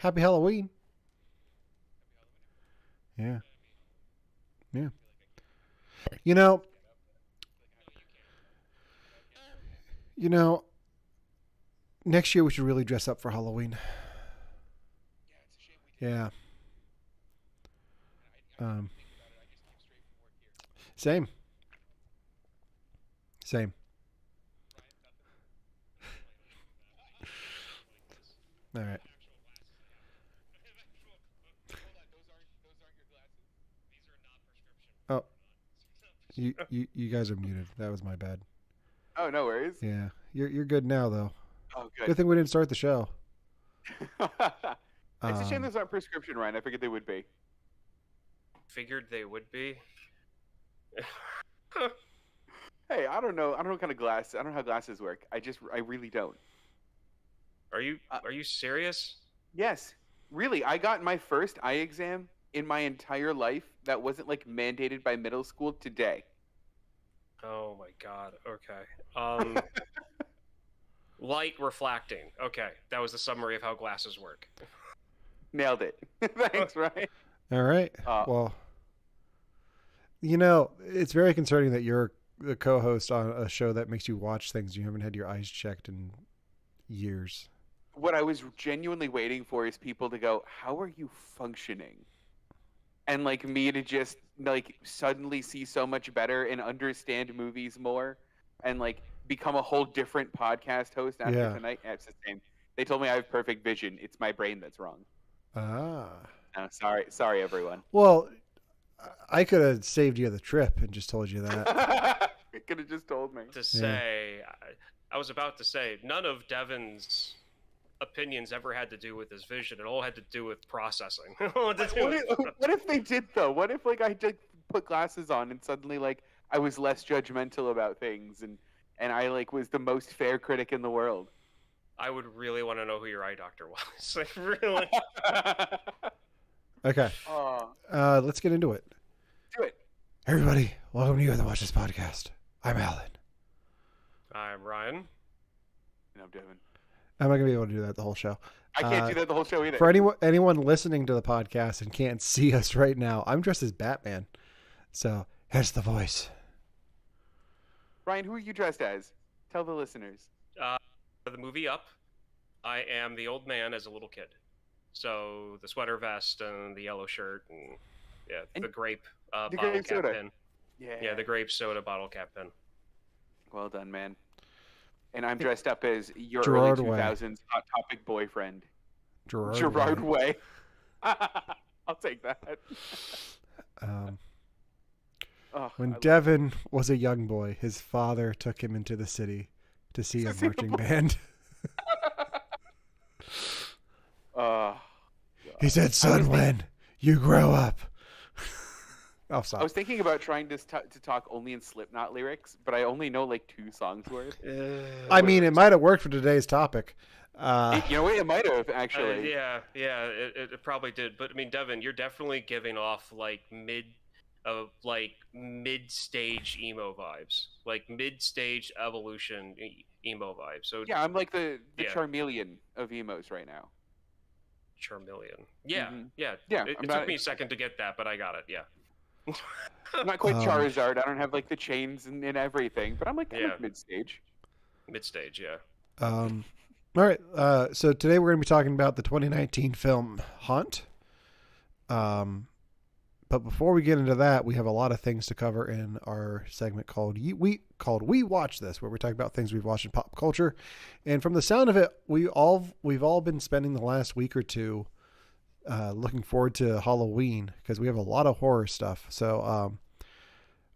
Happy Halloween. Yeah. Yeah. You know, you know, next year we should really dress up for Halloween. Yeah. Um, same. Same. All right. Oh, you guys are muted. That was my bad. Oh, no worries. Yeah. You're good now though. Oh, Good good. thing we didn't start the show. It's a shame Um, those aren't prescription, Ryan. I figured they would be. Figured they would be. Hey, I don't know. I don't know what kind of glass. I don't know how glasses work. I really don't. Are you Uh, are you serious? yes, really. I got my first eye exam in my entire life that wasn't like mandated by middle school today. Oh my god. Okay. Light refracting. Okay, that was the summary of how glasses work. Nailed it. Thanks, Ryan. all right. Uh, Well, it's very concerning that you're the co-host on a show that makes you watch things you haven't had your eyes checked in years. what I was genuinely waiting for is people to go, "How are you functioning?" And like me to just like suddenly see so much better and understand movies more and like become a whole different podcast host after Yeah. tonight. Yeah, it's the same. They told me I have perfect vision. It's my brain that's wrong. Ah. No, sorry everyone. Well, I could have saved you the trip and just told you that. You could have just told me. To say, I was about to say, none of Devin's opinions ever had to do with his vision. It all had to do with processing. What if they did though? What if like I did put glasses on and suddenly like I was less judgmental about things and I like was the most fair critic in the world. I would really want to know who your eye doctor was. Like, really? Okay. Oh, Let's get into it. do it. Everybody, welcome to You That Watch This Podcast. I'm Alan. I'm Ryan. No, Devin. I'm not gonna be able to do that the whole show. I can't do that the whole show either. For anyone listening to the podcast and can't see us right now, I'm dressed as Batman. So here's the voice. Ryan, who are you dressed as? Tell the listeners. The movie Up, I am the old man as a little kid. So the sweater vest and the yellow shirt and And the grape the bottle grape cap soda. pin. Yeah. Yeah, the grape soda bottle cap pin. Well done, man. And I'm dressed up as your Gerard early Way. 2000s Hot Topic boyfriend, Gerard. Way. I'll take that. Oh, When I love Devin was a young boy, his father took him into the city to see a marching band. God. He said, "Son, when you grow up." Oh, I stop. was thinking about trying to talk only in Slipknot lyrics, but I only know like 2 songs worth. I mean, it might have worked for today's topic. You know what? It might have actually. Yeah, it probably did. But I mean, Devin, you're definitely giving off like mid-stage emo vibes, like mid-stage evolution emo vibes. So Yeah, I'm like the Yeah. Charmeleon of emos right now. Charmeleon. Yeah, Mhm. yeah. Yeah, It I'm took not- me a second to get that, but I got it. Yeah. I'm not quite Um, Charizard. I don't have like the chains and everything, but I'm like Yeah. mid stage. Mid-stage. Yeah. all right. So today we're going to be talking about the 2019 film Haunt. But before we get into that, we have a lot of things to cover in our segment called We Watch This, where we talk about things we've watched in pop culture. And from the sound of it, we've all been spending the last week or two looking forward to Halloween because we have a lot of horror stuff. So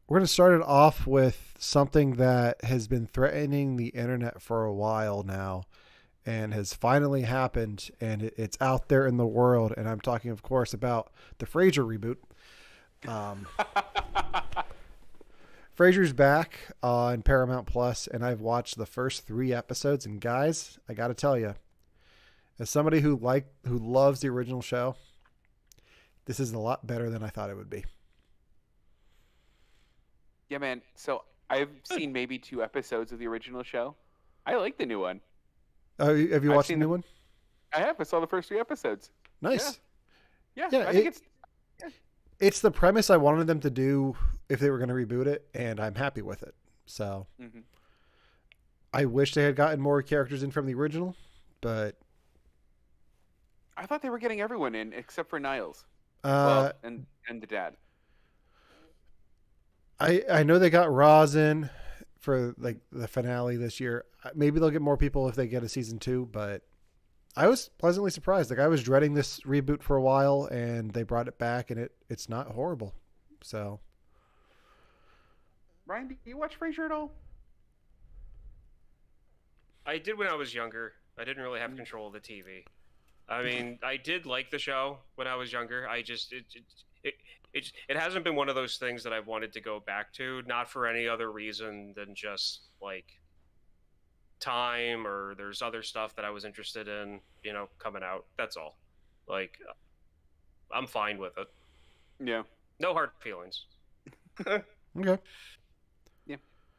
we're going to start it off with something that has been threatening the internet for a while now and has finally happened, and it's out there in the world. And I'm talking, of course, about the Frasier reboot. Frasier's back on Paramount Plus, and I've watched the first 3 episodes. And guys, I got to tell you, as somebody who loves the original show, this is a lot better than I thought it would be. Yeah, man. So I've seen maybe 2 episodes of the original show. I like the new one. Have you I've watched the seen new the- one? I have. I saw the first 3 episodes. Yeah, Nice. yeah. Yeah, I think it's. Yeah. it's the premise I wanted them to do if they were going to reboot it, and I'm happy with it. So Mm-hmm. I wish they had gotten more characters in from the original, but I thought they were getting everyone in except for Niles. uh, Well, and the dad. I know they got Roz in for like the finale this year. Maybe they'll get more people if they get a season 2, but I was pleasantly surprised. Like I was dreading this reboot for a while, and they brought it back, and it's not horrible. So Ryan, do you watch Frasier at all? I did when I was younger. I didn't really have control of the TV. I mean, I did like the show when I was younger. I just it hasn't been one of those things that I've wanted to go back to, not for any other reason than just like time, or there's other stuff that I was interested in, coming out. That's all. Like, I'm fine with it. Yeah. No hard feelings. okay, Yeah.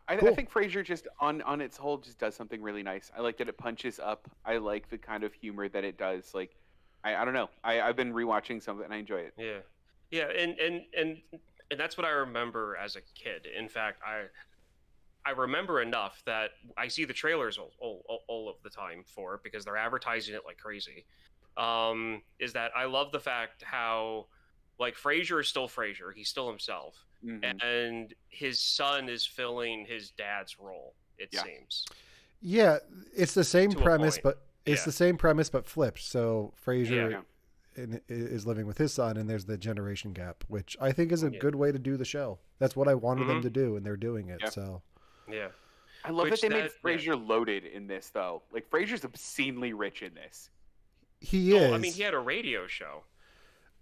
I Cool. think Frasier just on its whole just does something really nice. I like that it punches up. I like the kind of humor that it does. Like, I don't know. I've been rewatching some of it and I enjoy it. Yeah, yeah, and that's what I remember as a kid. In fact, I remember enough that I see the trailers all of the time for it because they're advertising it like crazy. Is that I love the fact how, like, Frasier is still Frasier. He's still himself. Mm-hmm. And his son is filling his dad's role, it Yeah. seems. yeah, it's the same To a premise, point. but it's Yeah. the same premise but flipped. So Frasier Yeah. is living with his son, and there's the generation gap, which I think is a Yeah. good way to do the show. That's what I wanted them Mhm. to do, and they're doing it. Yeah. So Yeah. I love Which that they made that- yeah. Frasier loaded in this though. Like Frasier's obscenely rich in this. he Oh, is. I mean, he had a radio show.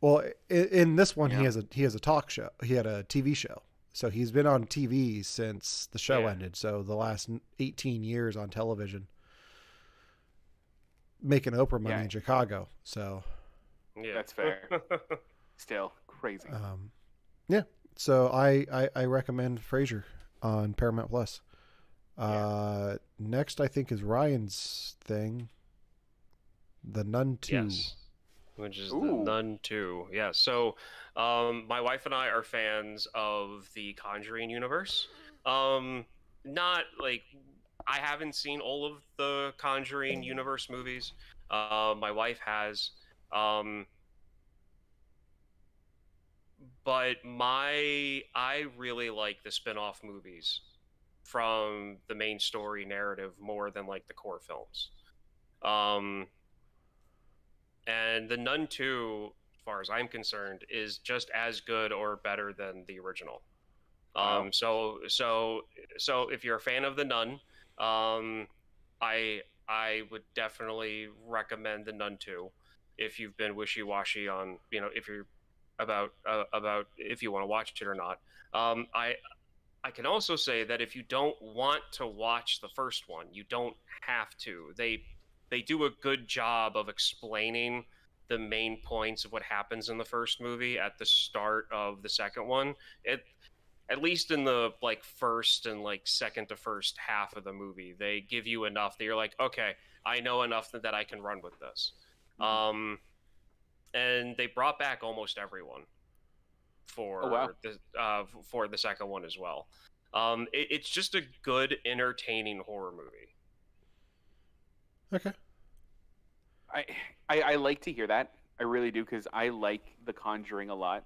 Well, in this one, Yeah. he has a talk show. He had a TV show, so he's been on TV since the show Yeah. ended. So the last 18 years on television, making Oprah money Yeah. in Chicago. So Yeah. That's fair. Still crazy. yeah. So I recommend Frasier on Paramount Plus. Next, I think is Ryan's thing, The Nun 2. Yes. Which is the Ooh. Nun 2. Yeah. So, my wife and I are fans of the Conjuring universe. Not like I haven't seen all of the Conjuring universe movies. My wife has. But I really like the spin-off movies from the main story narrative more than like the core films. And the Nun 2, as far as I'm concerned, is just as good or better than the original. Wow. So if you're a fan of the Nun, I would definitely recommend the Nun 2 if you've been wishy-washy on, if you're about if you want to watch it or not. I can also say that if you don't want to watch the first one, you don't have to. They do a good job of explaining the main points of what happens in the first movie at the start of the second one. At least in the like first and like second to first half of the movie, they give you enough that you're like, okay, I know enough that I can run with this. And they brought back almost everyone for Oh, wow. for the second one as well. It's just a good, entertaining horror movie. Okay. I like to hear that. I really do because I like The Conjuring a lot,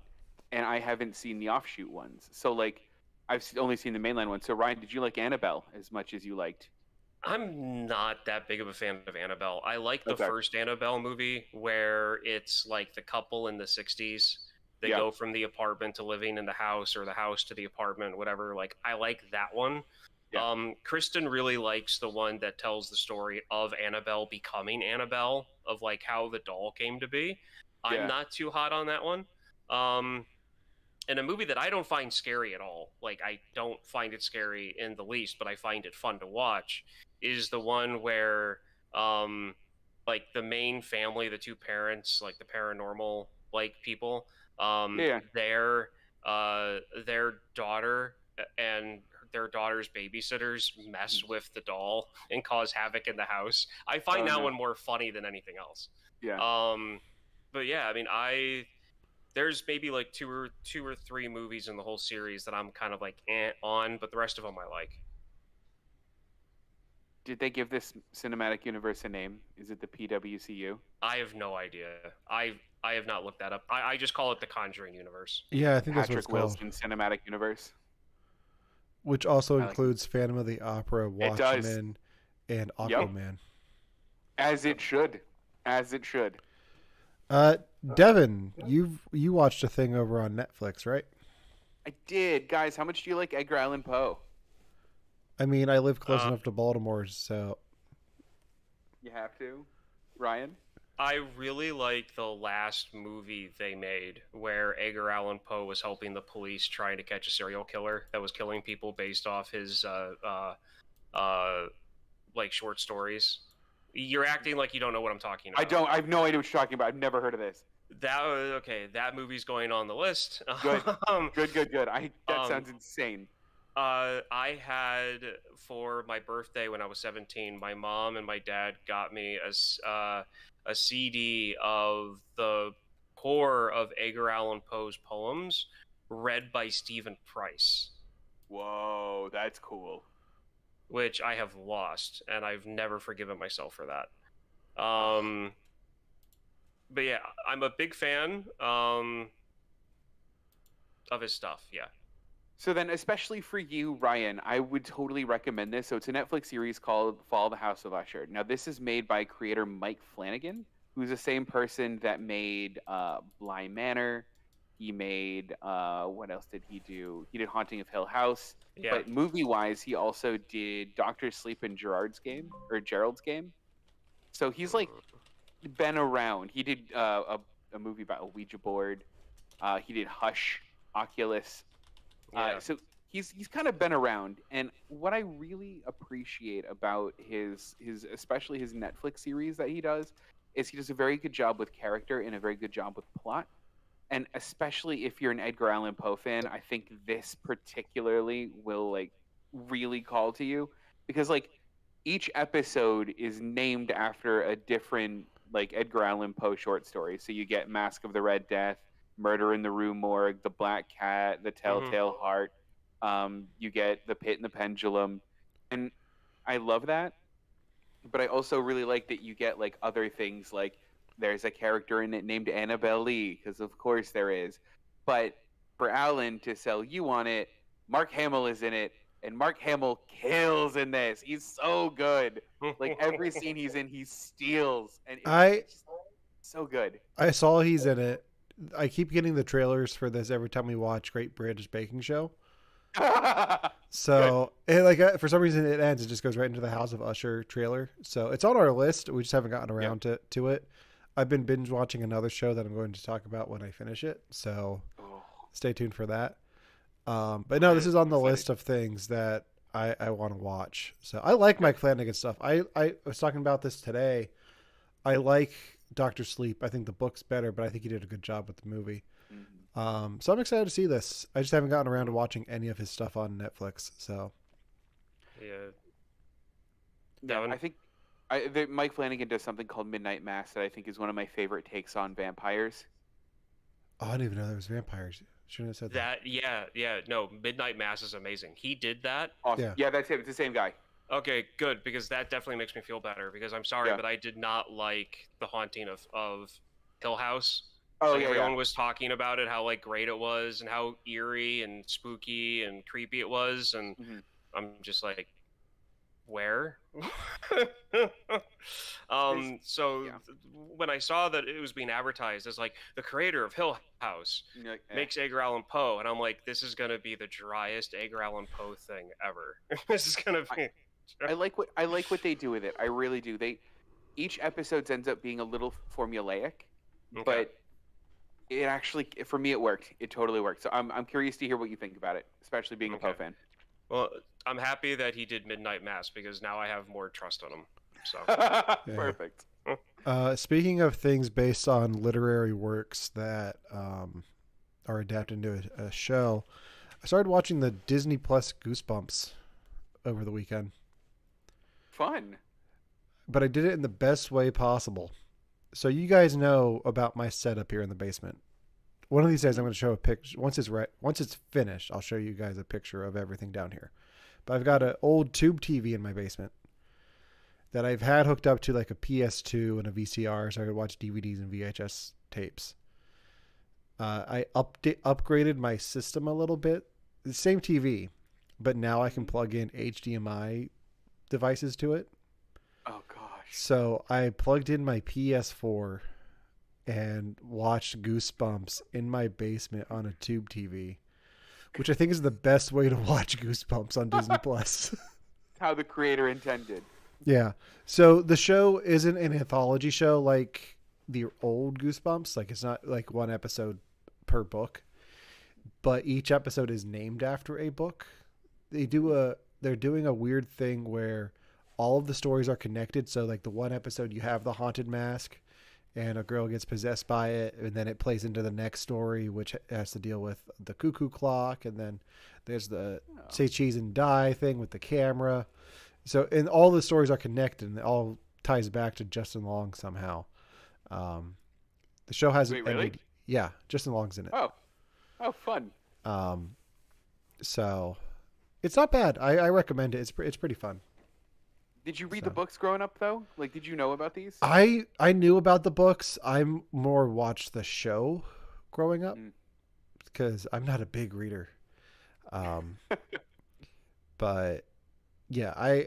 and I haven't seen the offshoot ones. So like, only seen the mainline one. So Ryan, did you like Annabelle as much as you liked? I'm not that big of a fan of Annabelle. I like the Okay. first Annabelle movie where it's like the couple in the 60s. They Yeah. go from the apartment to living in the house, or the house to the apartment, whatever. Like, I like that one. Yeah. Kristen really likes the one that tells the story of Annabelle becoming Annabelle, of like how the doll came to be. Yeah. I'm not too hot on that one. And a movie that I don't find scary at all, like I don't find it scary in the least, but I find it fun to watch, is the one where like the main family, the two parents, like the paranormal like people, Yeah. their daughter and their daughter's babysitters mess with the doll and cause havoc in the house. I find that one more funny than anything else. Yeah. But yeah, I mean, there's maybe like two or three movies in the whole series that I'm kind of like on, but the rest of them I like. Did they give this cinematic universe a name? Is it the PWCU? I have no idea. I have not looked that up. I just call it the Conjuring universe. Yeah, I think that's what it's Patrick called. Wilson Cinematic Universe. Which also like includes Phantom of the Opera, It does. Watchmen, and Aquaman. As it should. As it should. Devin, you watched a thing over on Netflix, right? I did. Guys, how much do you like Edgar Allan Poe? I mean, I live close enough to Baltimore, so... You have to? Ryan? I really like the last movie they made where Edgar Allan Poe was helping the police trying to catch a serial killer that was killing people based off his like short stories. You're acting like you don't know what I'm talking about. I don't. I have no idea what you're talking about. I've never heard of this. That movie's going on the list. Good. Good. That sounds insane. I had, for my birthday when I was 17, my mom and my dad got me a CD of the core of Edgar Allan Poe's poems read by Stephen Price. Whoa, that's cool. Which I have lost, and I've never forgiven myself for that. But yeah, I'm a big fan of his stuff, yeah. So then, especially for you, Ryan, I would totally recommend this. So it's a Netflix series called Fall of the House of Usher. Now, this is made by creator Mike Flanagan, who's the same person that made Bly Manor. He made, what else did he do? He did Haunting of Hill House. Yeah. But movie-wise, he also did Doctor Sleep and Gerald's Game. So he's like been around. He did a movie about a Ouija board. He did Hush, Oculus. So he's kind of been around, and what I really appreciate about his especially his Netflix series that he does is he does a very good job with character and a very good job with plot. And especially if you're an Edgar Allan Poe fan, I think this particularly will like really call to you, because like each episode is named after a different like Edgar Allan Poe short story. So you get Mask of the Red Death, Murder in the Rue Morgue, The Black Cat, The Telltale Heart. You get The Pit and the Pendulum, and I love that. But I also really like that you get like other things, like there's a character in it named Annabelle Lee, because of course there is. But for Alan to sell you on it, Mark Hamill is in it, and Mark Hamill kills in this. He's so good. Like every scene he's in, he steals, and it's so good. I saw he's in it. I keep getting the trailers for this every time we watch Great British Baking Show. So, for some reason it ends. It just goes right into the House of Usher trailer. So it's on our list. We just haven't gotten around to it. I've been binge watching another show that I'm going to talk about when I finish it. So stay tuned for that. But no, this is on the list of things that I want to watch. So I like Mike Flanagan stuff. I was talking about this today. I like Dr. Sleep. I think the book's better, but I think he did a good job with the movie. So I'm excited to see this. I just haven't gotten around to watching any of his stuff on Netflix. So yeah, I think Mike Flanagan does something called Midnight Mass that I think is one of my favorite takes on vampires. Oh, I didn't even know there was vampires. Shouldn't have said that. Yeah. No, Midnight Mass is amazing. He did that. Awesome. Yeah, that's him. It's the same guy. Okay, good, because that definitely makes me feel better, because I'm sorry, but I did not like The Haunting of Hill House. Everyone was talking about it, how like great it was and how eerie and spooky and creepy it was, and I'm just like, where? When I saw that it was being advertised as like the creator of Hill House makes Edgar Allan Poe, and I'm like, this is gonna be the driest Edgar Allan Poe thing ever. This is gonna be. I like what they do with it. I really do. Each episode ends up being a little formulaic, but it actually, for me, it worked. It totally worked. So I'm curious to hear what you think about it, especially being a Poe fan. Well, I'm happy that he did Midnight Mass, because now I have more trust on him. So Perfect. Speaking of things based on literary works that are adapted into a show, I started watching the Disney Plus Goosebumps over the weekend, Fun. but I did it in the best way possible. So you guys know about my setup here in the basement. One of these days, I'm going to show a picture. Once it's finished, I'll show you guys a picture of everything down here. But I've got an old tube TV in my basement that I've had hooked up to like a PS2 and a VCR, so I could watch DVDs and VHS tapes. I upgraded my system a little bit. The same TV, but now I can plug in HDMI devices to it. Oh gosh. So I plugged in my PS4 and watched Goosebumps in my basement on a tube TV, which I think is the best way to watch Goosebumps on Disney Plus. How the creator intended. Yeah. So the show isn't an anthology show like the old Goosebumps. Like it's not like one episode per book, but each episode is named after a book. They're doing a weird thing where all of the stories are connected. So like the one episode you have the haunted mask and a girl gets possessed by it, and then it plays into the next story, which has to deal with the cuckoo clock, and then there's the say cheese and die thing with the camera. So, and all the stories are connected, and it all ties back to Justin Long somehow. The show hasn't Wait, really? ended. Yeah, Justin Long's in it. Oh, fun. So it's not bad. I recommend it. It's pretty fun. Did you read the books growing up though? Like, did you know about these? I knew about the books. I more watched the show growing up because I'm not a big reader. But yeah,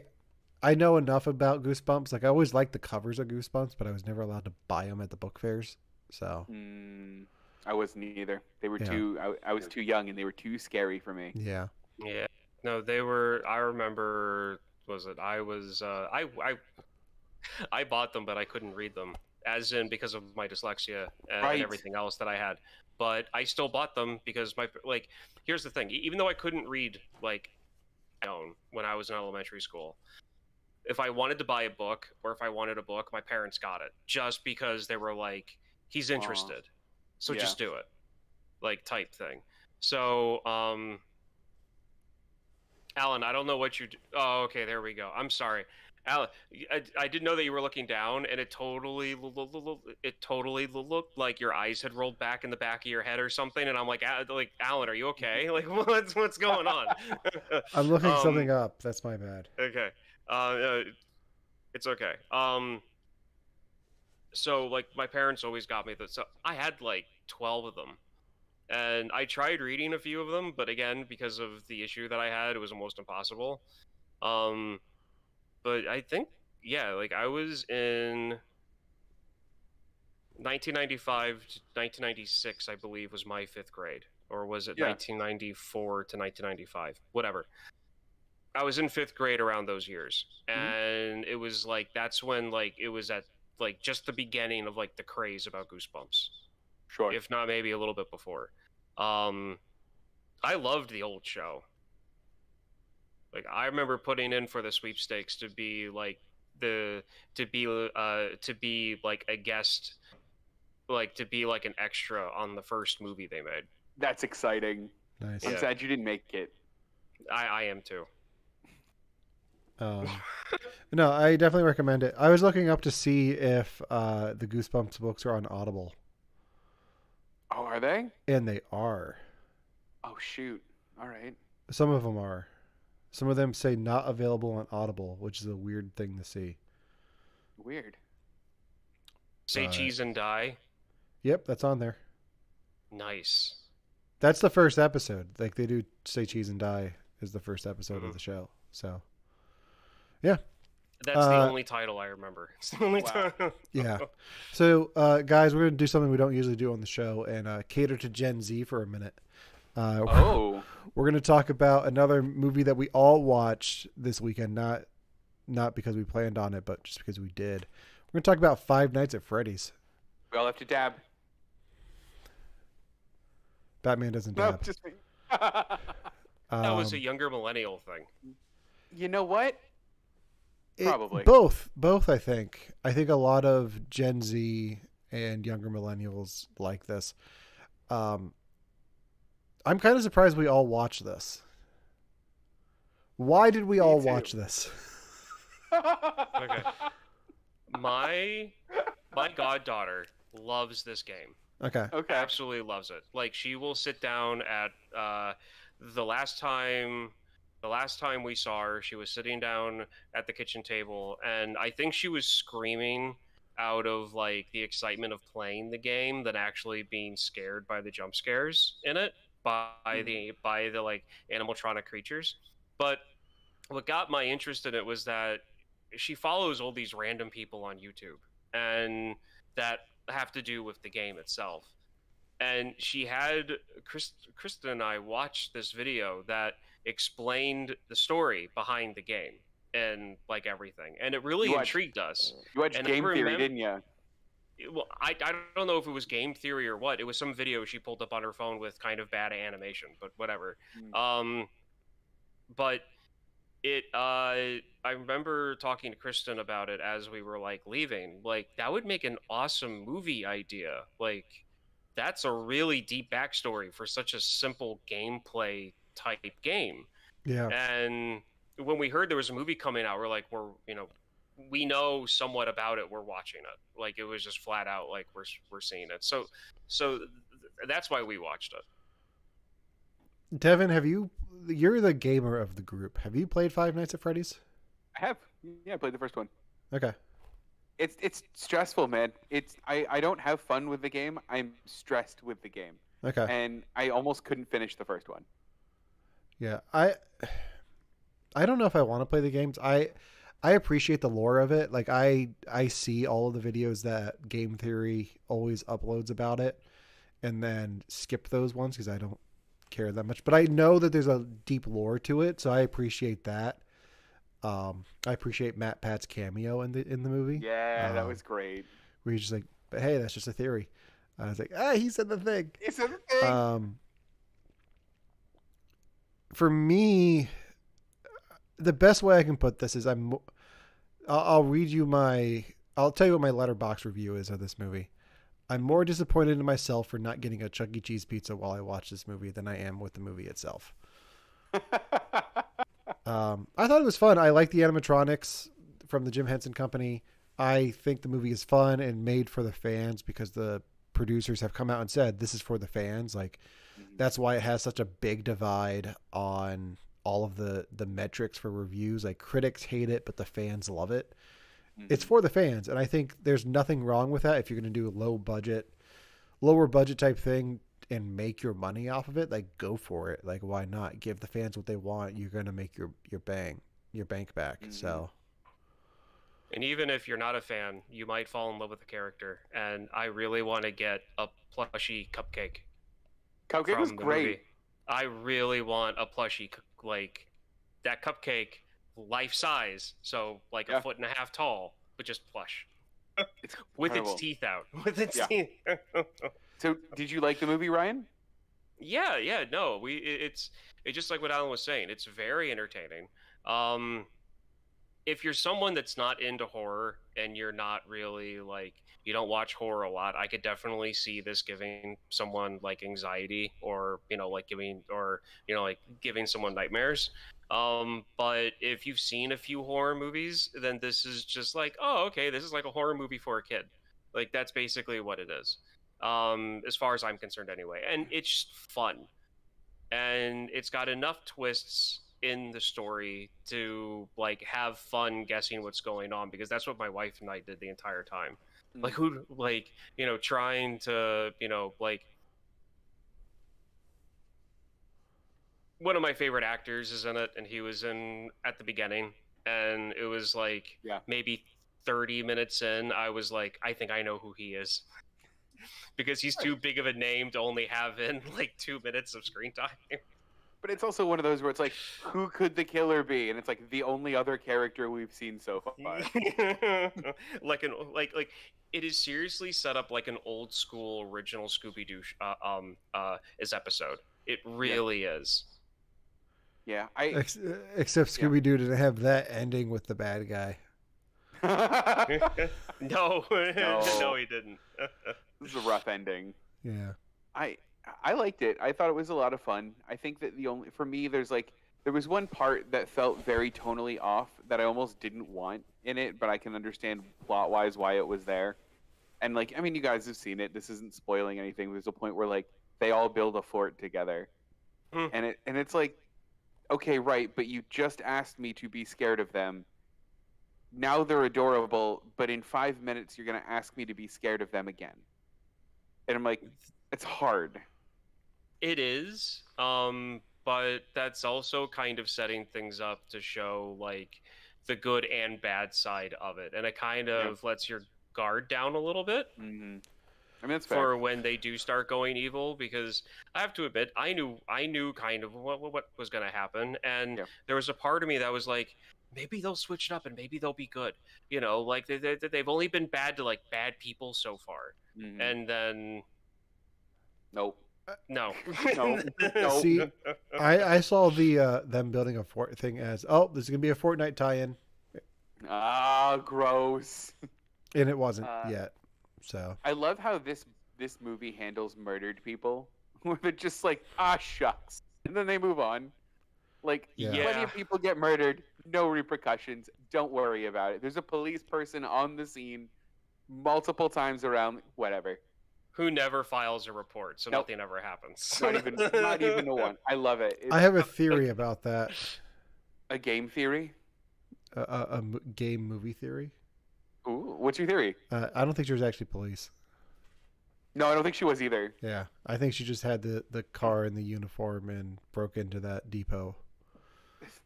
I know enough about Goosebumps. Like I always liked the covers of Goosebumps, but I was never allowed to buy them at the book fairs. So I wasn't either. They were I was too young and they were too scary for me. Yeah. Yeah. No, they were. I remember. Was it? I was. I bought them, but I couldn't read them, as in because of my dyslexia and everything else that I had. But I still bought them because here's the thing. Even though I couldn't read like my own when I was in elementary school, if I wanted to buy a book or if I wanted a book, my parents got it just because they were like, he's interested, so just do it, like type thing. So Alan, I don't know what you do. Oh, okay, there we go. I'm sorry. Alan, I didn't know that you were looking down, and it totally looked like your eyes had rolled back in the back of your head or something, and I'm like, Alan, are you okay? Like, what's going on? I'm looking something up. That's my bad. Okay. It's okay. So, like, my parents always got me so I had, 12 of them. And I tried reading a few of them, but again, because of the issue that I had, it was almost impossible. But I think, I was in 1995 to 1996, I believe, was my 5th grade. Or was it 1994 to 1995? Whatever. I was in 5th grade around those years. And it was that's when it was at just the beginning of the craze about Goosebumps. Sure. If not maybe a little bit before. I loved the old show. I remember putting in for the sweepstakes to be a guest, to be an extra on the first movie they made. That's exciting. Nice. I'm sad you didn't make it. I am too. No, I definitely recommend it. I was looking up to see if the Goosebumps books are on Audible. Oh, are they? And they are. Oh, shoot. All right. Some of them are. Some of them say not available on Audible, which is a weird thing to see. Weird. Say cheese and die. Yep, that's on there. Nice. That's the first episode. They do say cheese and die is the first episode of the show. So, yeah. That's the only title I remember. It's the only title. Yeah. So, guys, we're going to do something we don't usually do on the show and cater to Gen Z for a minute. We're going to talk about another movie that we all watched this weekend, not because we planned on it, but just because we did. We're going to talk about Five Nights at Freddy's. We all have to dab. Batman doesn't No, dab. just me. That was a younger millennial thing. You know what? Probably. Both, I think. I think a lot of Gen Z and younger millennials like this. I'm kind of surprised we all watched this. Why did we Me all too. watch this? Okay. My goddaughter loves this game. Okay. Okay. Absolutely loves it. Like she will sit down at the last time we saw her, she was sitting down at the kitchen table, and I think she was screaming out of like the excitement of playing the game than actually being scared by the jump scares in it by the like animatronic creatures. But what got my interest in it was that she follows all these random people on YouTube and that have to do with the game itself. And she had Kristen and I watched this video that explained the story behind the game and like everything, and it really You watched- intrigued us. You watched And Game Theory, didn't you? Well, I don't know if it was game theory or what. It was some video she pulled up on her phone with kind of bad animation, but whatever. But it I remember talking to Kristen about it as we were like leaving. Like that would make an awesome movie idea. Like that's a really deep backstory for such a simple gameplay type game. Yeah. And when we heard there was a movie coming out, we know somewhat about it. We're watching it. Like it was just flat out like we're seeing it. So that's why we watched it. Devin, you're the gamer of the group. Have you played Five Nights at Freddy's? I have. Yeah, I played the first one. Okay. It's stressful, man. I don't have fun with the game. I'm stressed with the game. Okay. And I almost couldn't finish the first one. Yeah. I don't know if I want to play the games. I appreciate the lore of it. Like I see all of the videos that Game Theory always uploads about it and then skip those ones because I don't care that much. But I know that there's a deep lore to it, so I appreciate that. I appreciate Matt Pat's cameo in the movie. Yeah, that was great. Where he's just like, but hey, that's just a theory. I was like, he said the thing. He said the thing. For me, the best way I can put this is I'll read you I'll tell you what my letterbox review is of this movie. I'm more disappointed in myself for not getting a Chuck E. Cheese pizza while I watch this movie than I am with the movie itself. I thought it was fun. I like the animatronics from the Jim Henson Company. I think the movie is fun and made for the fans because the producers have come out and said this is for the fans. Like that's why it has such a big divide on all of the metrics for reviews. Like critics hate it, but the fans love it. It's for the fans, and I think there's nothing wrong with that if you're going to do a lower budget type thing and make your money off of it. Like go for it. Like why not? Give the fans what they want. You're going to make your bank back. So, and even if you're not a fan, you might fall in love with the character. And I really want to get a plushie cupcake. Cupcake was great. Movie. I really want a plushie like that cupcake. Life size, so like a foot and a half tall, but just plush, with its teeth out. With its teeth. So, did you like the movie, Ryan? Yeah, no, it's just like what Alan was saying. It's very entertaining. If you're someone that's not into horror and you're not really like you don't watch horror a lot, I could definitely see this giving someone like anxiety or giving someone nightmares. But if you've seen a few horror movies, then this is just like, oh, okay, this is like a horror movie for a kid. Like that's basically what it is. As far as I'm concerned anyway. And it's just fun. And it's got enough twists in the story to like have fun guessing what's going on, because that's what my wife and I did the entire time. Like trying to, one of my favorite actors is in it, and he was in at the beginning, and it was like maybe 30 minutes in, I was like, I think I know who he is. Because he's too big of a name to only have in like 2 minutes of screen time. But it's also one of those where it's like, who could the killer be? And it's like the only other character we've seen so far. like it is seriously set up like an old school original Scooby-Doo is episode. It really is. Yeah, except Scooby-Doo didn't have that ending with the bad guy. No, he didn't. This is a rough ending. Yeah. I liked it. I thought it was a lot of fun. I think that for me, there was one part that felt very tonally off that I almost didn't want in it, but I can understand plot wise why it was there. And like, I mean, you guys have seen it. This isn't spoiling anything. There's a point where like they all build a fort together, Hmm. and it's like, okay, right, but you just asked me to be scared of them. Now they're adorable, but in 5 minutes you're gonna ask me to be scared of them again. And I'm like, it's hard. It is, but that's also kind of setting things up to show like the good and bad side of it, and it kind Yeah. of lets your guard down a little bit I mean, that's fair. for when they do start going evil. Because I have to admit, I knew kind of what was going to happen, and Yeah. there was a part of me that was like, maybe they'll switch it up and maybe they'll be good. You know, like they've only been bad to like bad people so far, Mhm. and then Nope. no, No. No. See, I saw the them building a fort thing as, oh, this is gonna be a Fortnite tie-in, Ah, gross. and it wasn't Uh, yet. So I love how this movie handles murdered people, where they're just like, ah, shucks, and then they move on. Like, Yeah. plenty Yeah. of people get murdered, no repercussions. Don't worry about it. There's a police person on the scene multiple times around. Whatever. who never files a report, so Nope. nothing ever happens. Not even a one. I love it. It's I have a theory about that, a game theory. game movie theory. Ooh, what's your theory? I don't think she was actually police. No, I don't think she was either. Yeah, I think she just had the car and the uniform and broke into that depot.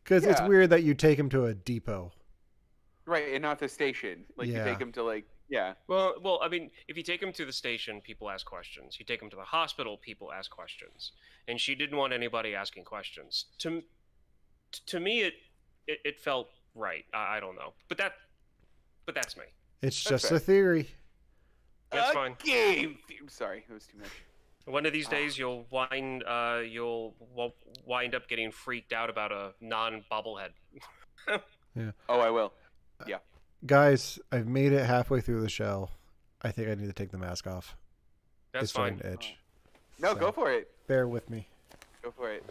Because it's Yeah. weird that you take him to a depot. Right, and not the station. Like, you Yeah. take him to, like, yeah. Well, I mean, if you take him to the station, people ask questions. You take him to the hospital, people ask questions. And she didn't want anybody asking questions. To me, it felt right. I don't know, but that's me. It's That's just fair. a theory. A That's fine. game. Sorry, it was too much. One of these days, you'll wind up getting freaked out about a non-bobblehead. Oh, I will. Guys, I've made it halfway through the show. I think I need to take the mask off. That's It's starting fine. to itch. No, So, go for it. Bear with me. Go for it.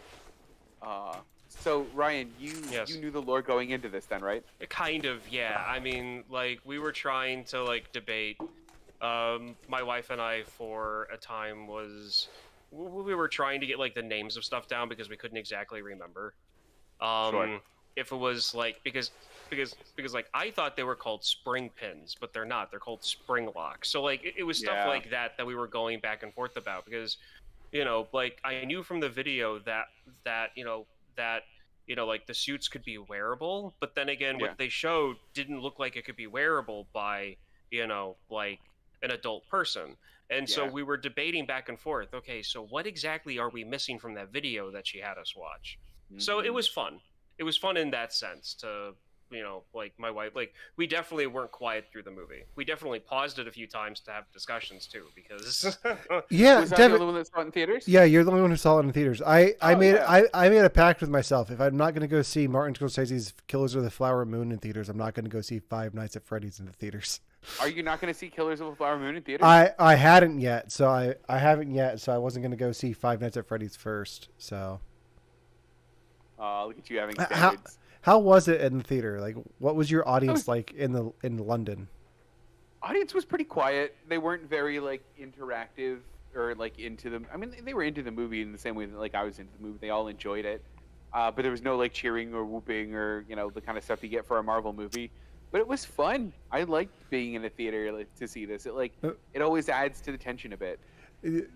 So Ryan, Yes. you knew the lore going into this, then, right? Kind of, yeah. I mean, like, we were trying to like debate. My wife and I, for a time, we were trying to get like the names of stuff down because we couldn't exactly remember. Sure. If it was like because like I thought they were called spring pins, but they're not. They're called spring locks. So like it was stuff Yeah. like that we were going back and forth about because, like I knew from the video that like the suits could be wearable, but then again, Yeah. what they showed didn't look like it could be wearable by like an adult person. And so Yeah. we were debating back and forth. Okay, so what exactly are we missing from that video that she had us watch? So it Mhm. was fun. It was fun in that sense to, like my wife, like we definitely weren't quiet through the movie. We definitely paused it a few times to have discussions too, because Yeah, Was that the Devin. only one that saw it in theaters? Yeah, you're the only one who saw it in theaters. I Oh, made yeah. I made a pact with myself. If I'm not going to go see Martin Scorsese's Killers of the Flower Moon in theaters, I'm not going to go see Five Nights at Freddy's in the theaters. Are you not going to see Killers of the Flower Moon in theaters? I hadn't yet, so I haven't yet, so I wasn't going to go see Five Nights at Freddy's first. So Look at you having How- standards. how was it in the theater? Like, what was your audience like in London? Audience was pretty quiet. They weren't very like interactive or like into them. I mean, they were into the movie in the same way that like I was into the movie. They all enjoyed it, but there was no like cheering or whooping or the kind of stuff you get for a Marvel movie. But it was fun. I liked being in a theater to see this. It always adds to the tension a bit.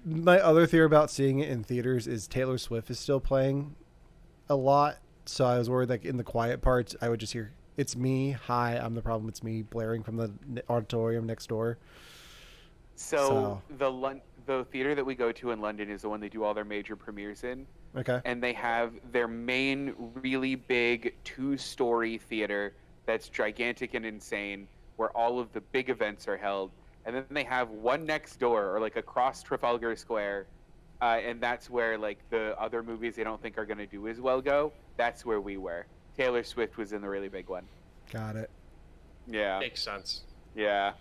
My other theory about seeing it in theaters is Taylor Swift is still playing a lot, so I was worried like in the quiet parts I would just hear "It's me, hi, I'm the problem, it's me" blaring from the auditorium next door. So the theater that we go to in London is the one they do all their major premieres in. Okay. And they have their main really big 2-story theater that's gigantic and insane where all of the big events are held. And then they have one next door or like across Trafalgar Square. And that's where like the other movies they don't think are going to do as well go. That's where we were. Taylor Swift was in the really big one. Got it. Yeah. makes sense. Yeah.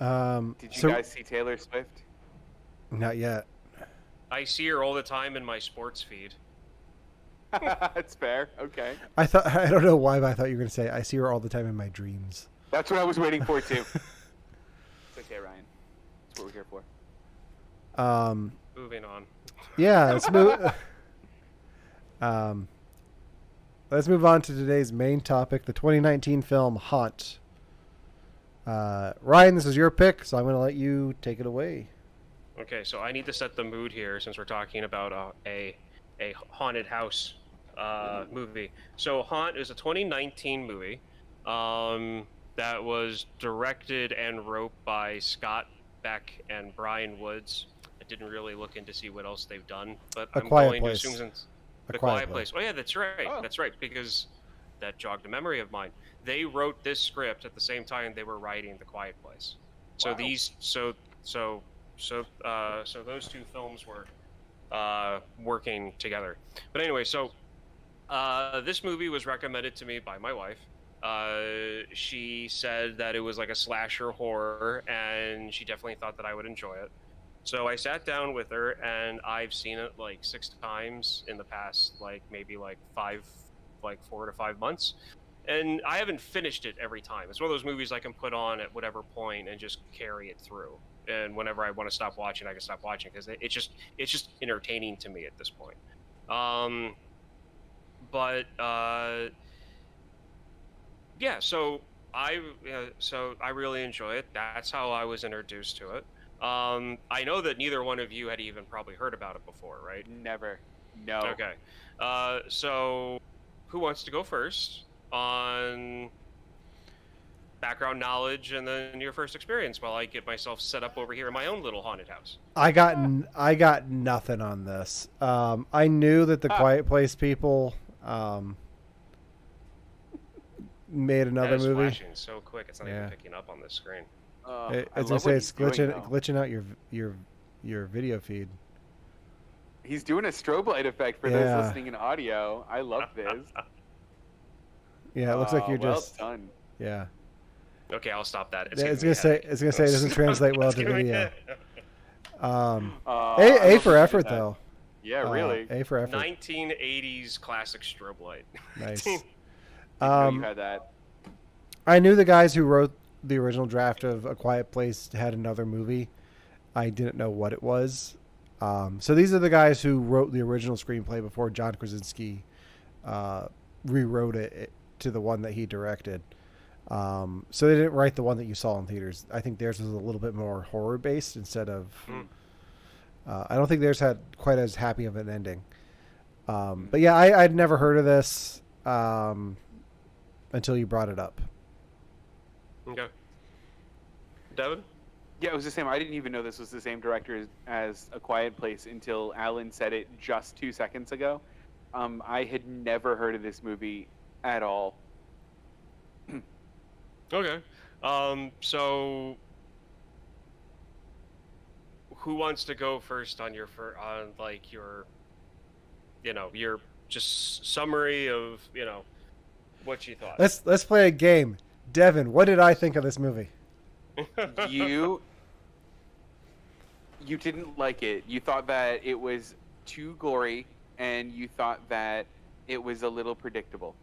Did you So guys see Taylor Swift? not yet. I see her all the time in my sports feed. That's fair. Okay. I don't know why, but I thought you were going to say, I see her all the time in my dreams. That's what I was waiting for too. It's okay, Ryan. That's what we're here for. Moving on. Yeah, let's move. Let's move on to today's main topic, the 2019 film Haunt. Ryan, this is your pick, so I'm going to let you take it away. Okay, so I need to set the mood here since we're talking about a haunted house movie. So Haunt is a 2019 movie that was directed and wrote by Scott Beck and Brian Woods. I didn't really look in to see what else they've done, but I'm going to assume since The Quiet Place. Oh yeah, that's right. Oh. That's right, because that jogged a memory of mine. They wrote this script at the same time they were writing The Quiet Place. So wow. So those two films were working together. But anyway, so this movie was recommended to me by my wife. She said that it was like a slasher horror, and she definitely thought that I would enjoy it. So I sat down with her, and I've seen it like 6 times in the past, maybe 4 to 5 months. And I haven't finished it every time. It's one of those movies I can put on at whatever point and just carry it through. And whenever I want to stop watching, I can stop watching because it's just entertaining to me at this point. Yeah, so I really enjoy it. That's how I was introduced to it. I know that neither one of you had even probably heard about it before, right? Never. No. Okay. So who wants to go first on background knowledge and then your first experience while I get myself set up over here in my own little haunted house? I got nothing on this. I knew that the Quiet Place people made another movie. Flashing so quick, it's not even picking up on this screen. I was gonna say it's glitching out your video feed. He's doing a strobe light effect for those listening in audio. I love this. Yeah, it looks like you're just. Well done. Yeah. Okay, I'll stop that. It's gonna say it doesn't translate well to video. A for effort though. Yeah, really. A for effort. 1980s classic strobe light. Nice. You had that. I knew the guys who wrote the original draft of A Quiet Place had another movie. I didn't know what it was. So these are the guys who wrote the original screenplay before John Krasinski rewrote it to the one that he directed. So they didn't write the one that you saw in theaters. I think theirs was a little bit more horror based instead of. I don't think theirs had quite as happy of an ending. But yeah, I'd never heard of this until you brought it up. Okay. Devin? Yeah, it was the same. I didn't even know this was the same director as A Quiet Place until Alan said it just 2 seconds ago. I had never heard of this movie at all. Okay. So who wants to go first on your your just summary of, what you thought? Let's play a game. Devin, what did I think of this movie? You didn't like it. You thought that it was too gory, and you thought that it was a little predictable.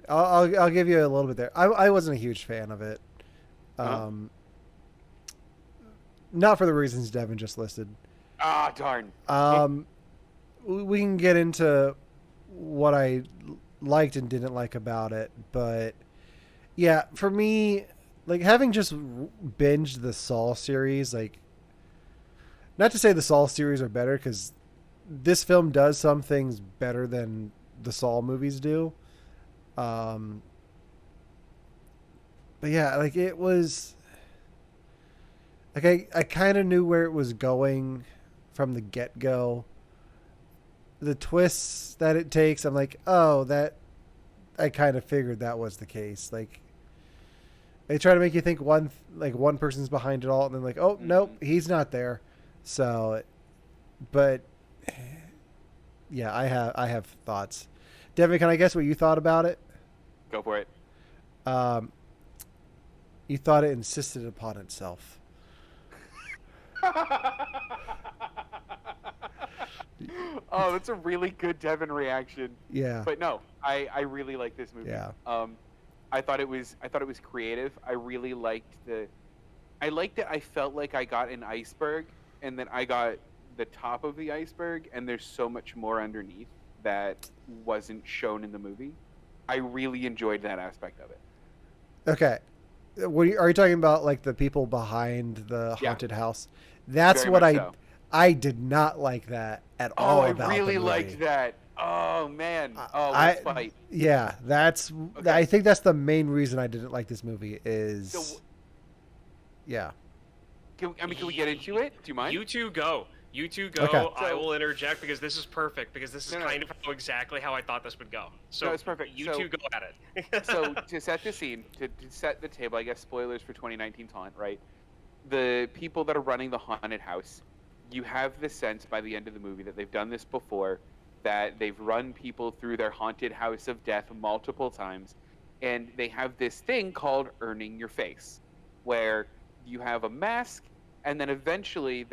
I'll give you a little bit there. I wasn't a huge fan of it. Not for the reasons Devin just listed. Ah, darn. We can get into what I liked and didn't like about it, but yeah, for me, having just binged the Saw series, not to say the Saw series are better, because this film does some things better than the Saw movies do. But yeah, it was I kind of knew where it was going from the get-go. The twists that it takes, I'm like, oh, that I kind of figured that was the case. They try to make you think one person's behind it all, and then oh, nope, he's not there. So, but yeah, I have thoughts. Devin, can I guess what you thought about it? Go for it. You thought it insisted upon itself. Oh, that's a really good Devin reaction. Yeah. But no, I really like this movie. Yeah. I thought it was creative. I liked it. I felt like I got an iceberg, and then I got the top of the iceberg, and there's so much more underneath that wasn't shown in the movie. I really enjoyed that aspect of it. Okay. Are you talking about like the people behind the Yeah, haunted house? That's very what much so. I did not like that at Oh, all I about the really liked movie. that. Oh man. Oh, let's I fight. yeah, I Okay. think that's the main reason I didn't like this movie So, is yeah. can we get into it? Do you mind? You two go. You two Okay. go. I So, will interject because this is perfect. Because this is no, no, kind of exactly how I thought this would go. So no, it's perfect. you So, two go at it. so to set the scene, to set the table, I guess spoilers for 2019's Haunt, right? The people that are running the haunted house, you have the sense by the end of the movie that they've done this before, that they've run people through their haunted house of death multiple times, and they have this thing called earning your face, where you have a mask, and then eventually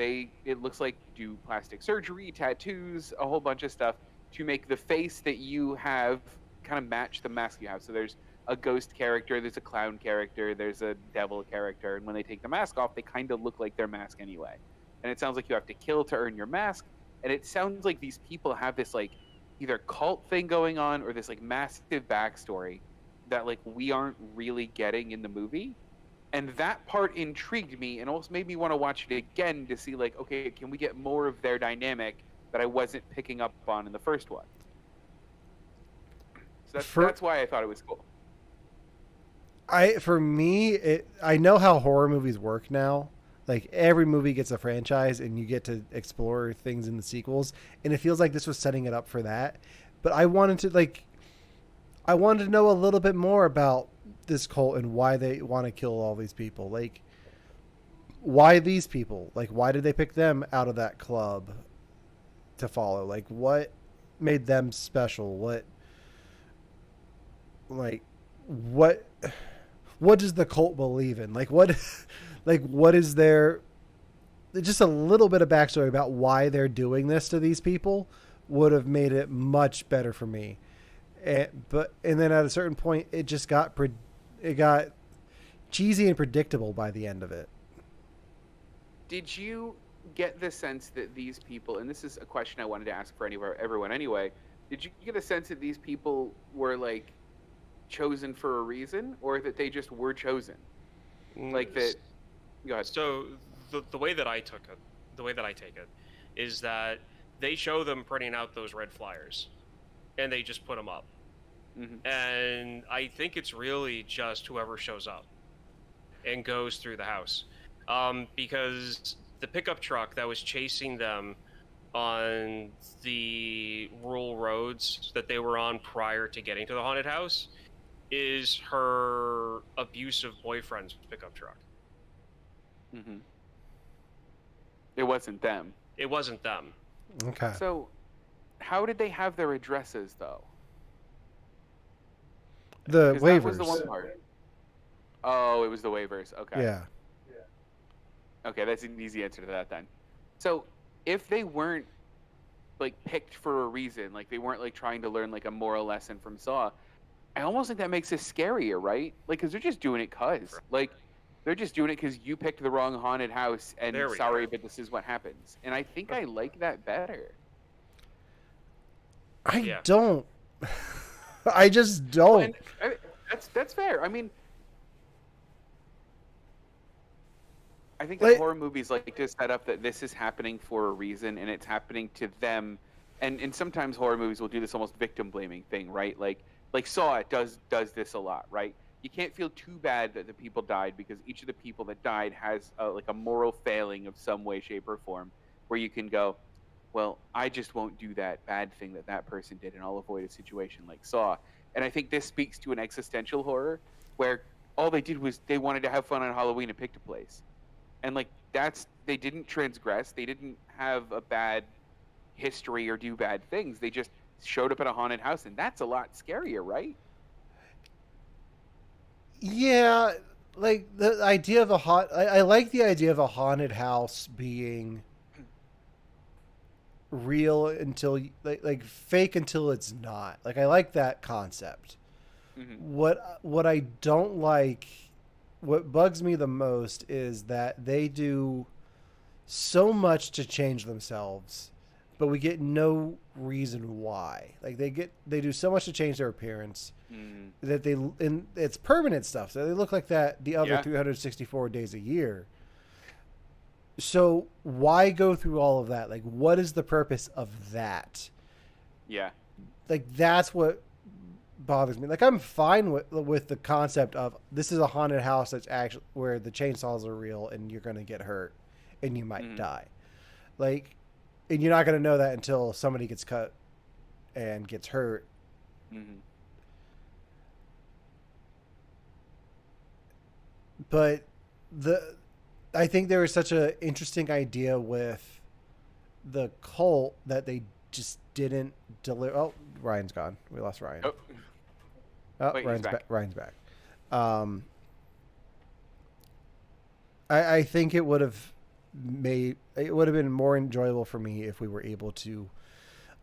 it looks like do plastic surgery, tattoos, a whole bunch of stuff to make the face that you have kind of match the mask you have. So there's a ghost character, there's a clown character, there's a devil character, and when they take the mask off, they kind of look like their mask anyway. And it sounds like you have to kill to earn your mask, and it sounds like these people have this like either cult thing going on or this like massive backstory that like we aren't really getting in the movie. And that part intrigued me and also made me want to watch it again to see like, okay, can we get more of their dynamic that I wasn't picking up on in the first one? So that's why I thought it was cool. For me, I know how horror movies work now. Like every movie gets a franchise, and you get to explore things in the sequels, and it feels like this was setting it up for that. But I wanted to know a little bit more about this cult and why they want to kill all these people. Like, why these people? Like, why did they pick them out of that club to follow? Like, what made them special? Like, what what does the cult believe in? Like what like what is their just a little bit of backstory about why they're doing this to these people would have made it much better for me. And then at a certain point it just it got cheesy and predictable by the end of it. Did you get the sense that these people, and this is a question I wanted to ask for everyone anyway, did you get a sense that these people were like chosen for a reason, or that they just were chosen? Like that. Go ahead. So the way that I took it, the way that I take it, is that they show them printing out those red flyers, and they just put them up. Mm-hmm. And I think it's really just whoever shows up and goes through the house, because the pickup truck that was chasing them on the rural roads that they were on prior to getting to the haunted house is her abusive boyfriend's pickup truck. Mm-hmm. It wasn't them. It wasn't them. Okay. So, how did they have their addresses though? The 'Cause waivers. that was the one part. Oh, it was the waivers. Okay. Yeah. Okay, that's an easy answer to that then. So, if they weren't like picked for a reason, like they weren't like trying to learn like a moral lesson from Saw, I almost think that makes it scarier, right? Like, because they're just doing it like, they're just doing it because you picked the wrong haunted house, and There we sorry, go. but this is what happens. And I think I like that better. I Yeah. don't. I just Well, don't. and that's fair. I mean, I think that Like- horror movies like to set up that this is happening for a reason, and it's happening to them. And sometimes horror movies will do this almost victim blaming thing, right? Like Saw it does this a lot, right? You can't feel too bad that the people died because each of the people that died has like a moral failing of some way, shape, or form, where you can go, well, I just won't do that bad thing that person did, and I'll avoid a situation like Saw. And I think this speaks to an existential horror where all they did was they wanted to have fun on Halloween and picked a place, and like they didn't transgress, they didn't have a bad history or do bad things. They just showed up at a haunted house, and that's a lot scarier, right? Yeah, like the idea of I like the idea of a haunted house being real until like fake until it's not. Like I like that concept. Hmm. What I don't like, what bugs me the most is that they do so much to change themselves, but we get no reason why. Like they do so much to change their appearance Mm. that and it's permanent stuff. So they look like that the other Yeah. 364 days a year. So why go through all of that? Like what is the purpose of that? Yeah. Like that's what bothers me. Like I'm fine with the concept of this is a haunted house that's actually where the chainsaws are real and you're going to get hurt and you might Hmm. die. Like and you're not going to know that until somebody gets cut and gets hurt. Hmm. But the I think there was such an interesting idea with the cult that they just didn't deliver. Oh, Ryan's gone. We lost Ryan. Oh, Oh, wait, he's back. Ryan's back. Um, I think it would have been more enjoyable for me if we were able to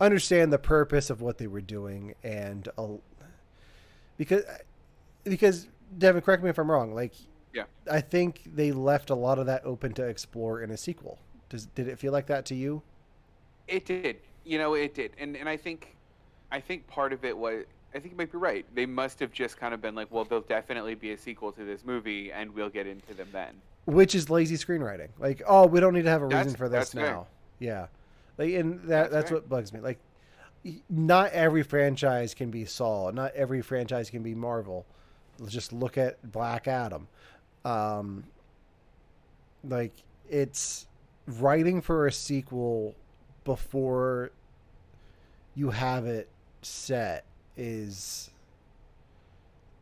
understand the purpose of what they were doing and because Devin, correct me if I'm wrong. Like, Yeah. I think they left a lot of that open to explore in a sequel. Did it feel like that to you? It did. It did. And I think part of it was, I think you might be right. They must have just kind of been like, well, there'll definitely be a sequel to this movie and we'll get into them then. Which is lazy screenwriting. Like, oh, we don't need to have a reason That's for this that's fair. now. Yeah, like, and that's Fair. what bugs me. Like, not every franchise can be Saw. Not every franchise can be Marvel. Let's just look at Black Adam. Um, like, it's writing for a sequel before you have it set is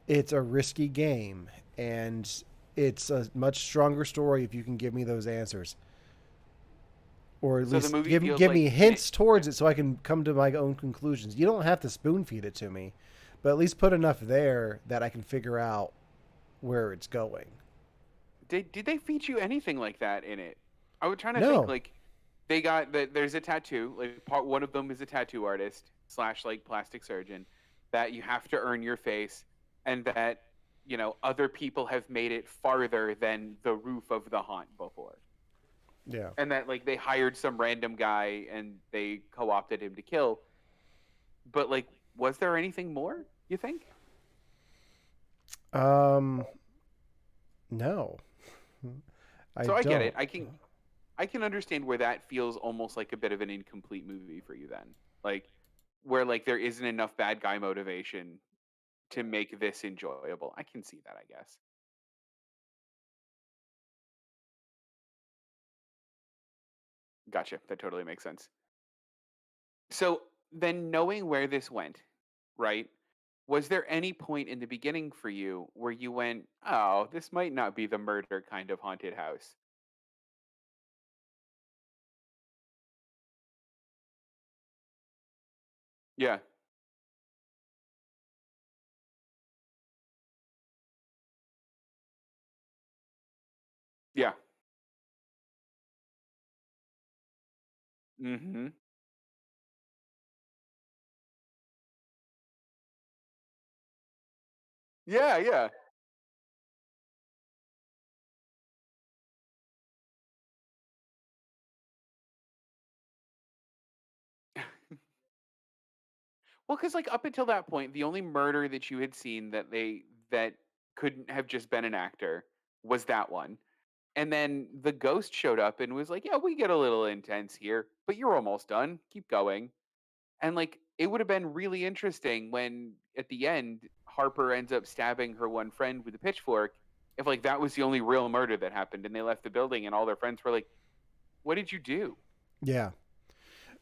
it's a risky game, and it's a much stronger story if you can give me those answers, or at So the least movie give feels give like me hints towards it so I can come to my own conclusions. You don't have to spoon feed it to me, but at least put enough there that I can figure out where it's going. Did they feature you anything like that in it? I was trying to think, No. like, they got that there's a tattoo, like part one of them is a tattoo artist slash like plastic surgeon, that you have to earn your face, and that other people have made it farther than the roof of the haunt before, Yeah. and that like they hired some random guy and they co-opted him to kill. But like, was there anything more, you think? Um. No. I So I get it. don't. I can understand where that feels almost like a bit of an incomplete movie for you then. Like, where like there isn't enough bad guy motivation to make this enjoyable. I can see that, I guess. Gotcha. That totally makes sense. So then, knowing where this went, right? Was there any point in the beginning for you where you went, "Oh, this might not be the murder kind of haunted house"? Yeah. Yeah. Mhm. Yeah, yeah. Well, because like up until that point, the only murder that you had seen that couldn't have just been an actor was that one. And then the ghost showed up and was like, "Yeah, we get a little intense here, but you're almost done. Keep going." And like it would have been really interesting when at the end Harper ends up stabbing her one friend with a pitchfork, if like that was the only real murder that happened and they left the building and all their friends were like, "What did you do?" Yeah.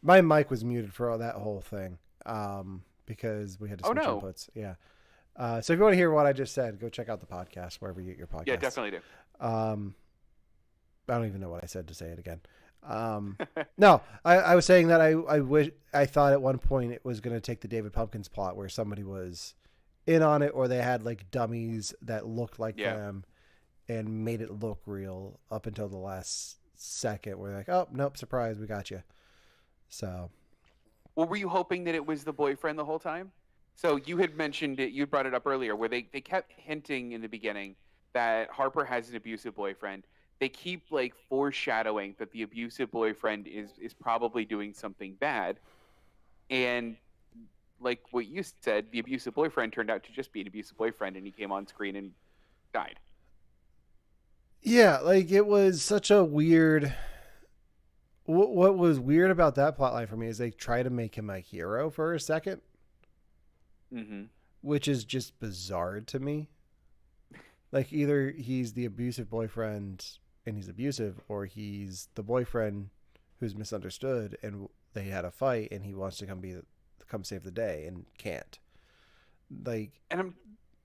My mic was muted for all that whole thing because we had to Oh switch no. inputs. Yeah. So if you want to hear what I just said, go check out the podcast wherever you get your Yeah, podcasts. definitely Um, I don't even know what I said to say it again. do. No, I was saying that I wish I thought at one point it was going to take the David Pumpkins plot where somebody was in on it or they had like dummies that looked like Yeah. them and made it look real up until the last second where they're like, oh, nope, surprise, we got you. So. Well, were you hoping that it was the boyfriend the whole time? So you had mentioned it, you brought it up earlier, where they kept hinting in the beginning that Harper has an abusive boyfriend. They keep like foreshadowing that the abusive boyfriend is probably doing something bad. And like what you said, the abusive boyfriend turned out to just be an abusive boyfriend, and he came on screen and died. Yeah, like it was such a weird. What was weird about that plotline for me is they try to make him a hero for a second, Mm-hmm. which is just bizarre to me. Like either he's the abusive boyfriend and he's abusive, or he's the boyfriend who's misunderstood and they had a fight and he wants to come save the day and can't. Like, And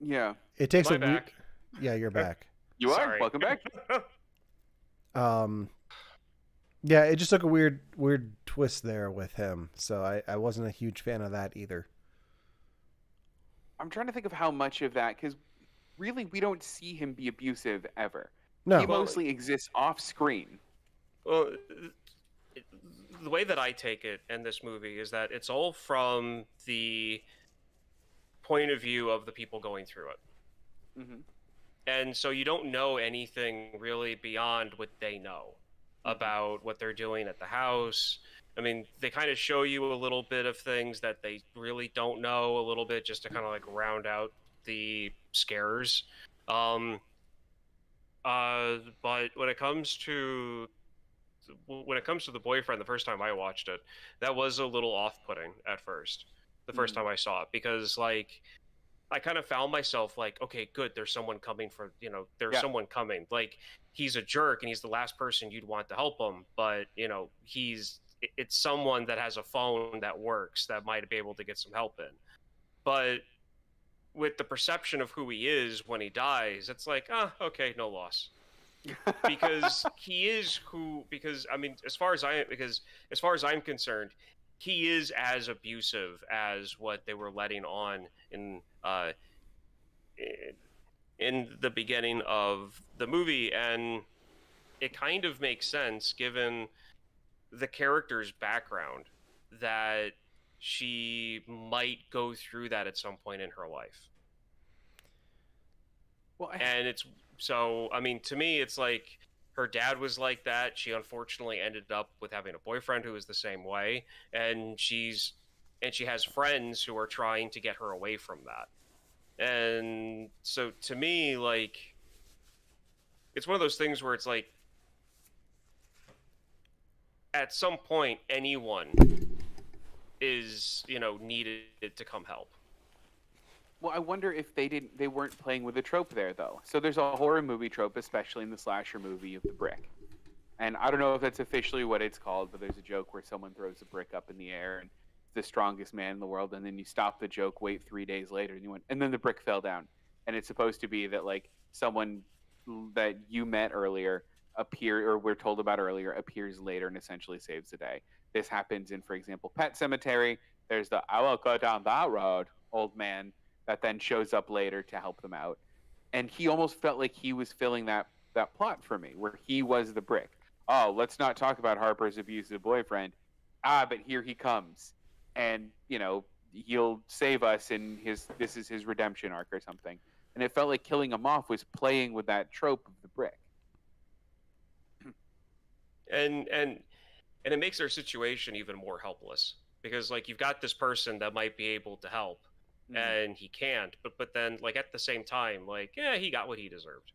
yeah. it takes My a back. Yeah, you're back. You are Sorry. welcome back. Yeah, it just took a weird twist there with him. So I wasn't a huge fan of that either. I'm trying to think of how much of that, because really we don't see him be abusive ever. No. He mostly exists off screen. Well, the way that I take it in this movie is that it's all from the point of view of the people going through it. Mm-hmm. And so you don't know anything really beyond what they know about what they're doing at the house. I mean, they kind of show you a little bit of things that they really don't know a little bit, just to kind of like round out the scares. But when it comes to the boyfriend, the first time I watched it, that was a little off-putting at first. The first time I saw it, because like I kind of found myself like, okay, good, there's someone coming for, there's someone coming. Like, he's a jerk and he's the last person you'd want to help him, but it's someone that has a phone that works that might be able to get some help in. But with the perception of who he is when he dies, it's like, okay, no loss. Because as far as I'm concerned, he is as abusive as what they were letting on in the beginning of the movie, and it kind of makes sense given the character's background that she might go through that at some point in her life. Well, And it's so, I mean, to me, it's like her dad was like that. She unfortunately ended up with having a boyfriend who was the same way, and she has friends who are trying to get her away from that. And so to me, like, it's one of those things where it's like, at some point, anyone is, needed to come help. Well, I wonder if they weren't playing with a trope there, though. So there's a horror movie trope, especially in the slasher movie, of the brick. And I don't know if that's officially what it's called, but there's a joke where someone throws a brick up in the air and it's the strongest man in the world, and then you stop the joke, wait 3 days later, and then the brick fell down. And it's supposed to be that like someone that you met earlier we're told about earlier, appears later and essentially saves the day. This happens in, for example, Pet Cemetery. There's the "I will go down that road" old man that then shows up later to help them out. And he almost felt like he was filling that plot for me, where he was the brick. Oh, let's not talk about Harper's abusive boyfriend. But here he comes. And, he'll save us, and this is his redemption arc or something. And it felt like killing him off was playing with that trope of the brick. And it makes their situation even more helpless, because like you've got this person that might be able to help, and he can't, but then like at the same time, like, yeah, he got what he deserved.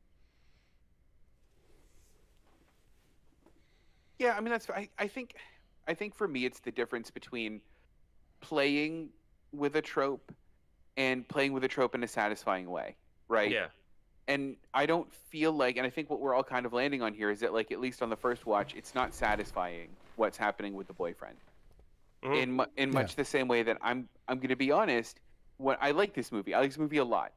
Yeah, I mean, I think for me it's the difference between playing with a trope and playing with a trope in a satisfying way, right? Yeah. And I don't feel like, and I think what we're all kind of landing on here is that, like, at least on the first watch, it's not satisfying what's happening with the boyfriend. In much the same way that I'm going to be honest, I like this movie. I like this movie a lot.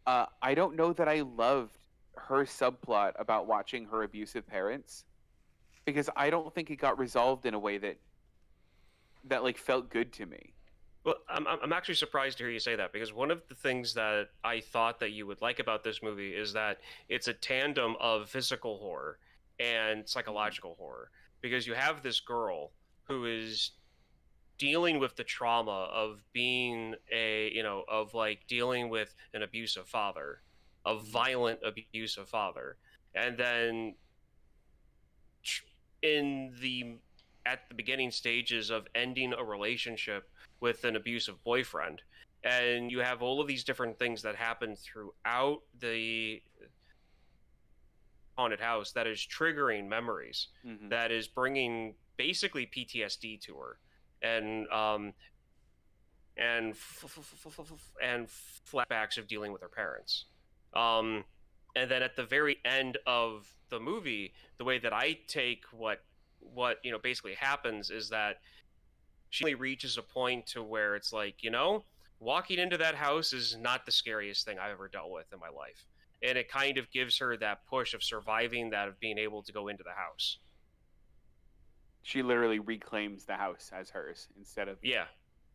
I don't know that I loved her subplot about watching her abusive parents, because I don't think it got resolved in a way that like felt good to me. Well, I'm actually surprised to hear you say that, because one of the things that I thought that you would like about this movie is that it's a tandem of physical horror and Mhm. psychological horror, because you have this girl who is dealing with the trauma of being of like dealing with an abusive father, a Mhm. violent abusive father, and then in the at the beginning stages of ending a relationship with an abusive boyfriend. And you have all of these different things that happen throughout the haunted house that is triggering memories, Mhm. that is bringing basically PTSD to her, and and and flashbacks of dealing with her parents. Um, and then at the very end of the movie, the way that I take what basically happens is that she only reaches a point to where it's like, walking into that house is not the scariest thing I've ever dealt with in my life. And it kind of gives her that push of surviving, that of being able to go into the house. She literally reclaims the house as hers instead of Yeah,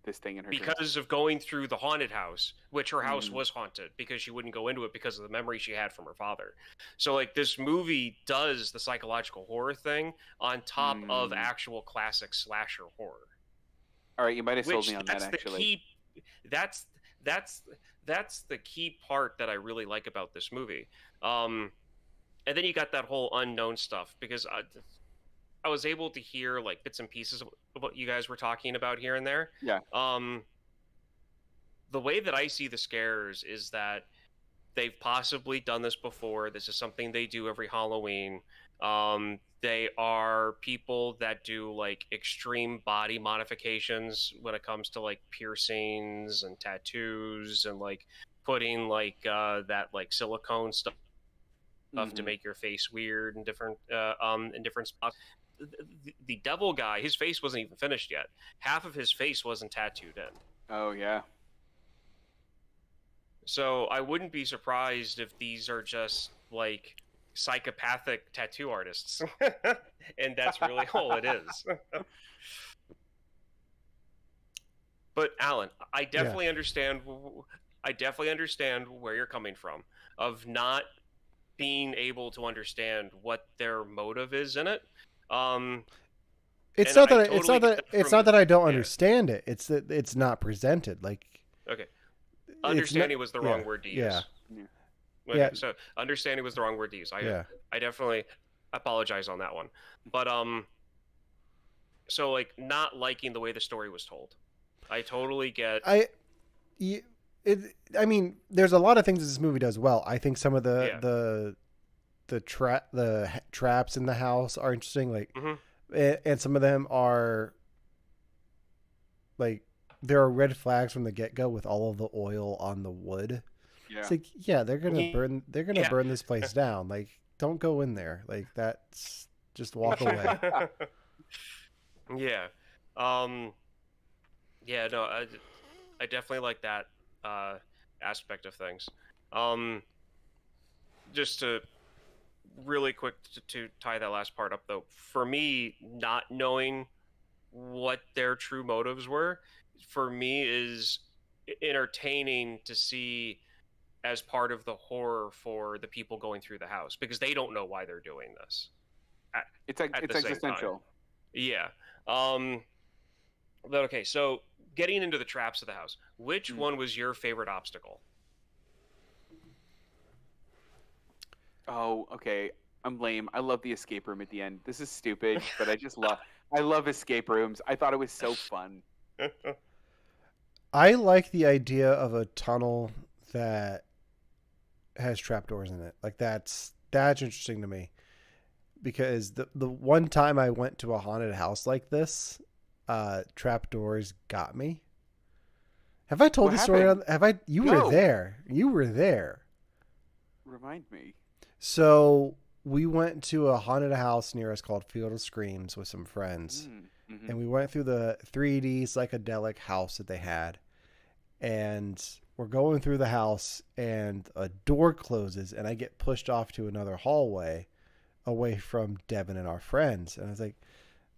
this thing in her dreams. because of going through the haunted house, which her house Mhm. was haunted because she wouldn't go into it because of the memory she had from her father. So like this movie does the psychological horror thing on top of Mm. actual classic slasher horror, All right, you might have sold me which on that that's the actually. key. That's that's that's the key part that I really like about this movie. And then you got that whole unknown stuff, because I was able to hear like bits and pieces of what you guys were talking about here and there. Yeah. um the way that I see the scares is that they've possibly done this before. This is something they do every Halloween. They are people that do like extreme body modifications when it comes to like piercings and tattoos, and like putting like that like silicone stuff to Mhm. make your face weird and different in different spots. The devil guy, his face wasn't even finished yet. Half of his face wasn't tattooed in. Oh yeah. So I wouldn't be surprised if these are just like psychopathic tattoo artists. And that's really all it is. But Alan, Yeah. I definitely understand where you're coming from, of not being able to understand what their motive is in it. Um It's and not I that totally get that it's from not that I don't yeah. understand it. It's that it's not presented. Like Okay. it's not. Understanding was the Yeah. wrong word to Yeah. use. Yeah. Okay, Yeah. so understanding was the wrong word to use. I Yeah. I definitely apologize on that one. But so like not liking the way the story was told. I totally get. I. y- It. I mean, there's a lot of things this movie does well. I think some of Yeah. the traps in the house are interesting. Like, Hmm. and some of them are like there are red flags from the get go with all of the oil on the wood. It's Yeah. like, yeah, they're gonna burn. They're gonna Yeah. burn this place down. Like, don't go in there. Like, that's just walk away. Yeah. Um. Yeah. No. I definitely like that uh, aspect of things. Um. Just to really quick to tie that last part up, though, for me, not knowing what their true motives were, for me is entertaining to see as part of the horror for the people going through the house, because they don't know why they're doing this at, It's like at the it's same time. existential. Yeah. um but okay, so getting into the traps of the house, which Mm. one was your favorite obstacle? Oh, okay. I'm lame. I love the escape room at the end. This is stupid, but I love escape rooms. I thought it was so fun. I like the idea of a tunnel that has trapdoors in it. Like that's interesting to me because the one time I went to a haunted house like this, trapdoors got me. Have I told What the story happened? on? Have I? You were No. there. You were there. Remind me. So we went to a haunted house near us called Field of Screams with some friends, Mm-hmm. and we went through the 3D psychedelic house that they had, and we're going through the house, and a door closes, and I get pushed off to another hallway away from Devin and our friends, and I was like,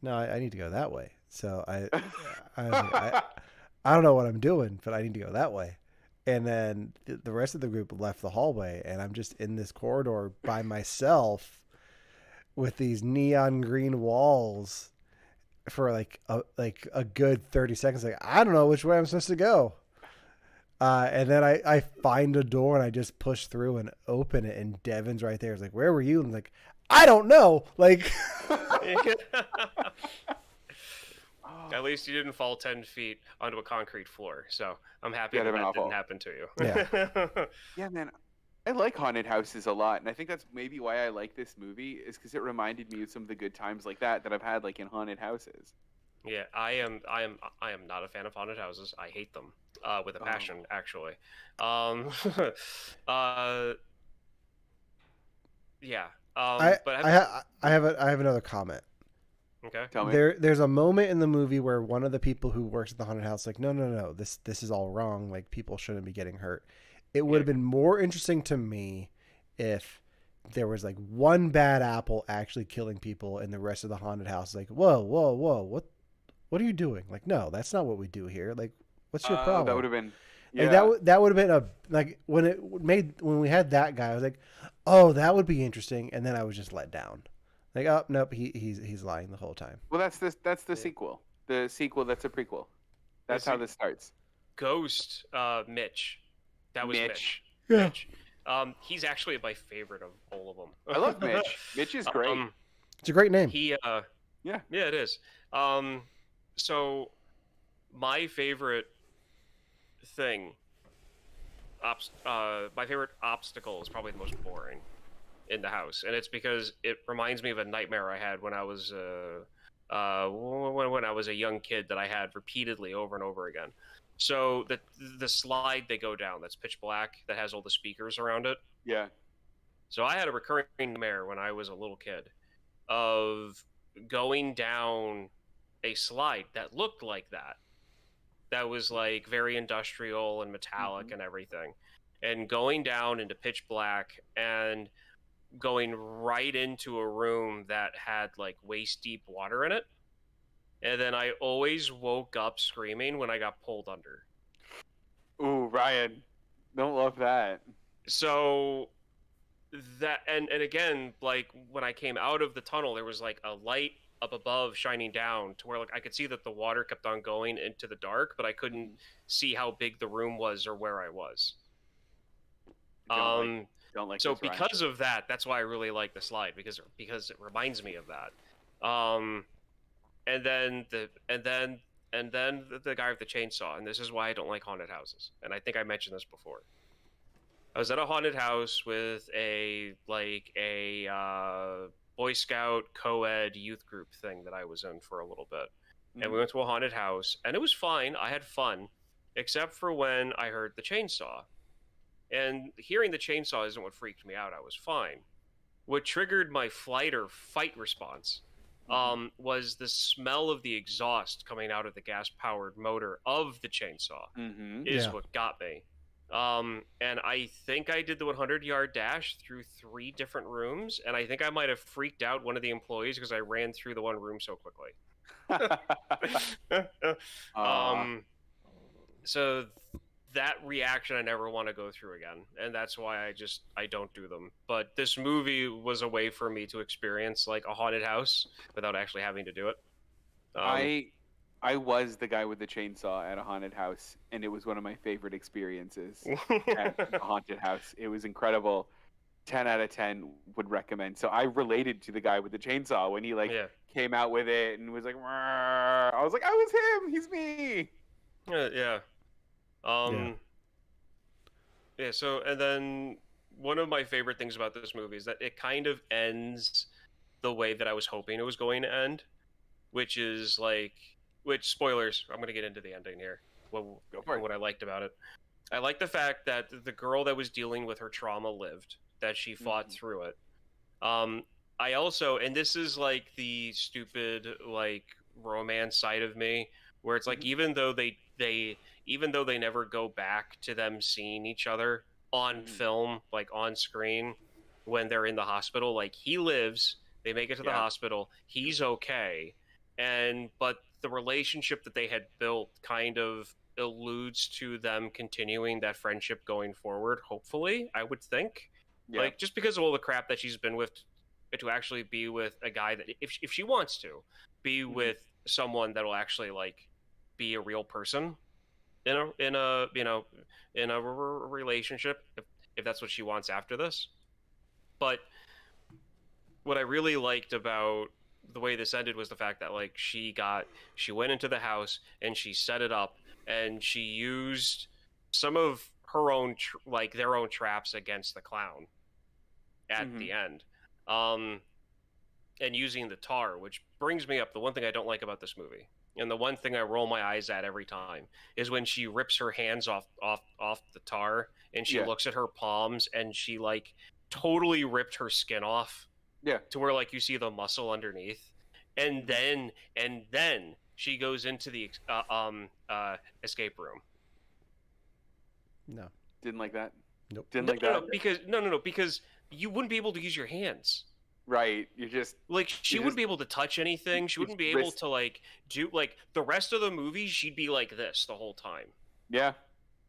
"No, I need to go that way." So I was like, I don't know what I'm doing, but I need to go that way. And then the rest of the group left the hallway, and I'm just in this corridor by myself with these neon green walls for like a good 30 seconds. Like, I don't know which way I'm supposed to go. And then I find a door and I just push through and open it, and Devin's right there. He's like, "Where were you?" And I'm like, "I don't know." Like, At least you didn't fall 10 feet onto a concrete floor, so I'm happy That'd that have been awful. didn't happen to you. Yeah. Yeah, man. I like haunted houses a lot, and I think that's maybe why I like this movie is because it reminded me of some of the good times like that I've had like in haunted houses. Yeah, I am not a fan of haunted houses. I hate them with a passion, actually. Um, uh, yeah. But I have another comment. okay. Tell me. There's a moment in the movie where one of the people who works at the haunted house like, no, this is all wrong. Like, people shouldn't be getting hurt. It would have been more interesting to me if there was like one bad apple actually killing people, and the rest of the haunted house is like, whoa, what are you doing? Like, no, that's not what we do here. Like, what's your problem? That would have been. Like, Yeah. that would have been like when we had that guy, I was like, oh, that would be interesting, and then I was just let down. Like, oh nope, he's lying the whole time. Well, that's the sequel. The sequel that's a prequel. That's how this starts. Ghost, Mitch. That was Mitch. Yeah. Mitch. He's actually my favorite of all of them. I love Mitch. Mitch is great. It's a great name. Yeah, it is. So my favorite thing, my favorite obstacle is probably the most boring in the house, and it's because it reminds me of a nightmare I had when I was when I was a young kid that I had repeatedly over and over again. So the slide they go down that's pitch black that has all the speakers around it. Yeah. So I had a recurring nightmare when I was a little kid of going down a slide that looked like that. That was like very industrial and metallic and everything. And going down into pitch black and going right into a room that had like waist deep water in it. And then I always woke up screaming when I got pulled under. Ooh, Ryan. Don't love that. So that and again, like when I came out of the tunnel, there was like a light up above shining down to where like I could see that the water kept on going into the dark, but I couldn't see how big the room was or where I was. Don't like so this, Ryan. because of that, that's why I really like the slide because it reminds me of that. And then the guy with the chainsaw, and this is why I don't like haunted houses. And I think I mentioned this before. I was at a haunted house with a Boy Scout co-ed youth group thing that I was in for a little bit. And we went to a haunted house, and it was fine. I had fun, except for when I heard the chainsaw. And hearing the chainsaw isn't what freaked me out. I was fine. What triggered my flight or fight response was the smell of the exhaust coming out of the gas-powered motor of the chainsaw is what got me. And I think I did the 100-yard dash through 3 different rooms, and I think I might have freaked out one of the employees because I ran through the one room so quickly. So that reaction I never want to go through again, and that's why I don't do them. But this movie was a way for me to experience like a haunted house without actually having to do it. I was the guy with the chainsaw at a haunted house, and it was one of my favorite experiences at a haunted house. It was incredible. 10 out of 10 would recommend. So I related to the guy with the chainsaw when he came out with it and was like, "Rrr." I was like, I was him. He's me. So and then one of my favorite things about this movie is that it kind of ends the way that I was hoping it was going to end, which is spoilers, I'm going to get into the ending here. What I liked about it. I like the fact that the girl that was dealing with her trauma lived, that she fought through it. I also, and this is like the stupid like romance side of me, where it's like even though they never go back to them seeing each other on film, like on screen, when they're in the hospital, like he lives, they make it to the hospital, he's okay, but the relationship that they had built kind of alludes to them continuing that friendship going forward. Hopefully, I would think. Yeah. Like, just because of all the crap that she's been with, to actually be with a guy that, if she wants to, be with someone that will actually like be a real person in a relationship, if that's what she wants after this. But what I really liked about the way this ended was the fact that like she went into the house and she set it up and she used some of her own like their own traps against the clown at the end, and using the tar, which brings me up the one thing I don't like about this movie, and the one thing I roll my eyes at every time, is when she rips her hands off the tar and she looks at her palms and she like totally ripped her skin off. Yeah. To where like you see the muscle underneath, and then she goes into the escape room. No. Didn't like that. Nope. Didn't like that. Because you wouldn't be able to use your hands. Right. You're just like she wouldn't be able to touch anything. She wouldn't be able to like do like the rest of the movie. She'd be like this the whole time. Yeah.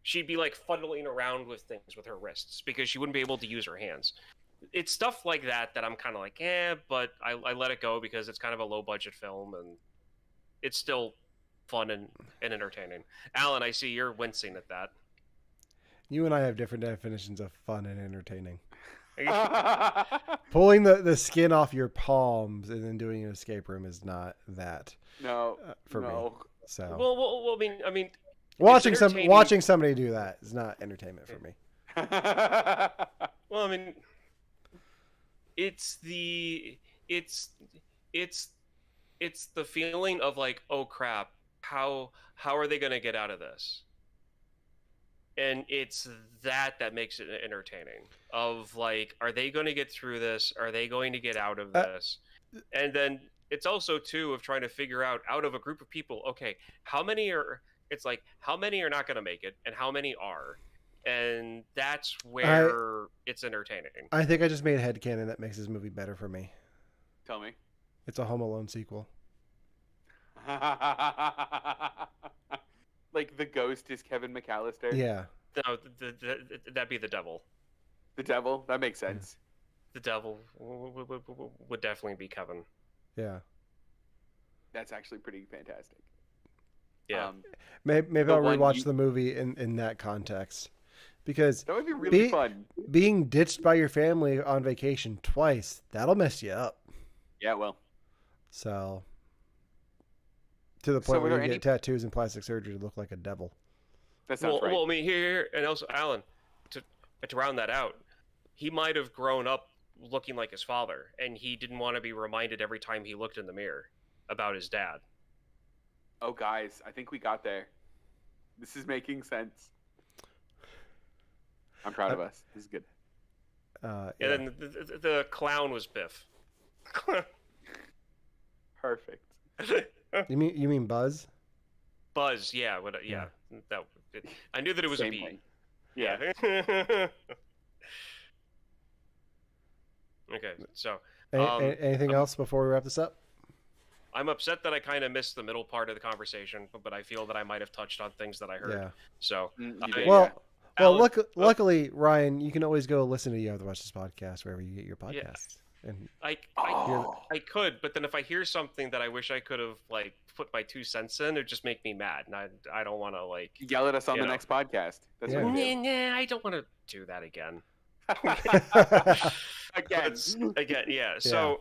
She'd be like fuddling around with things with her wrists because she wouldn't be able to use her hands. It's stuff like that I'm kind of like, but I let it go because it's kind of a low budget film and it's still fun and entertaining. Alan, I see you're wincing at that. You and I have different definitions of fun and entertaining. Pulling the skin off your palms and then doing an escape room is not that. No, for me. So well, I mean, watching somebody do that is not entertainment for me. Well, I mean, it's the feeling of like, oh crap, how are they going to get out of this? And it's that makes it entertaining. Of like, are they going to get through this? Are they going to get out of this? And then it's also too of trying to figure out of a group of people, okay, how many are not going to make it, and how many are, and that's where it's entertaining. I think I just made a headcanon that makes this movie better for me. Tell me. It's a Home Alone sequel. Like the ghost is Kevin McAllister? Yeah. No, that'd be the devil. The devil? That makes sense. The devil would definitely be Kevin. Yeah. That's actually pretty fantastic. Yeah. Maybe I'll rewatch the movie in that context. Because that would be really fun. Being ditched by your family on vacation twice, that'll mess you up. Yeah, well. So, to the point where you get tattoos and plastic surgery to look like a devil. That sounds right. Well, I mean, here, and also, Alan, to round that out, he might have grown up looking like his father, and he didn't want to be reminded every time he looked in the mirror about his dad. Oh, guys, I think we got there. This is making sense. I'm proud of us. This is good. Yeah. And then the clown was Biff. Perfect. You mean Buzz? Buzz, yeah. I knew that it was Same a B. thing. Yeah. Okay, so anything else before we wrap this up? I'm upset that I kind of missed the middle part of the conversation, but I feel that I might have touched on things that I heard. Yeah. So Well, luckily, Ryan, you can always go listen to You Have to Watch This podcast wherever you get your podcasts. Yeah. And I could, but then if I hear something that I wish I could have like put my 2 cents in, it just make me mad, and I don't want to like yell at us on the next podcast. That's what you do. I don't want to do that again. Again, yeah. So,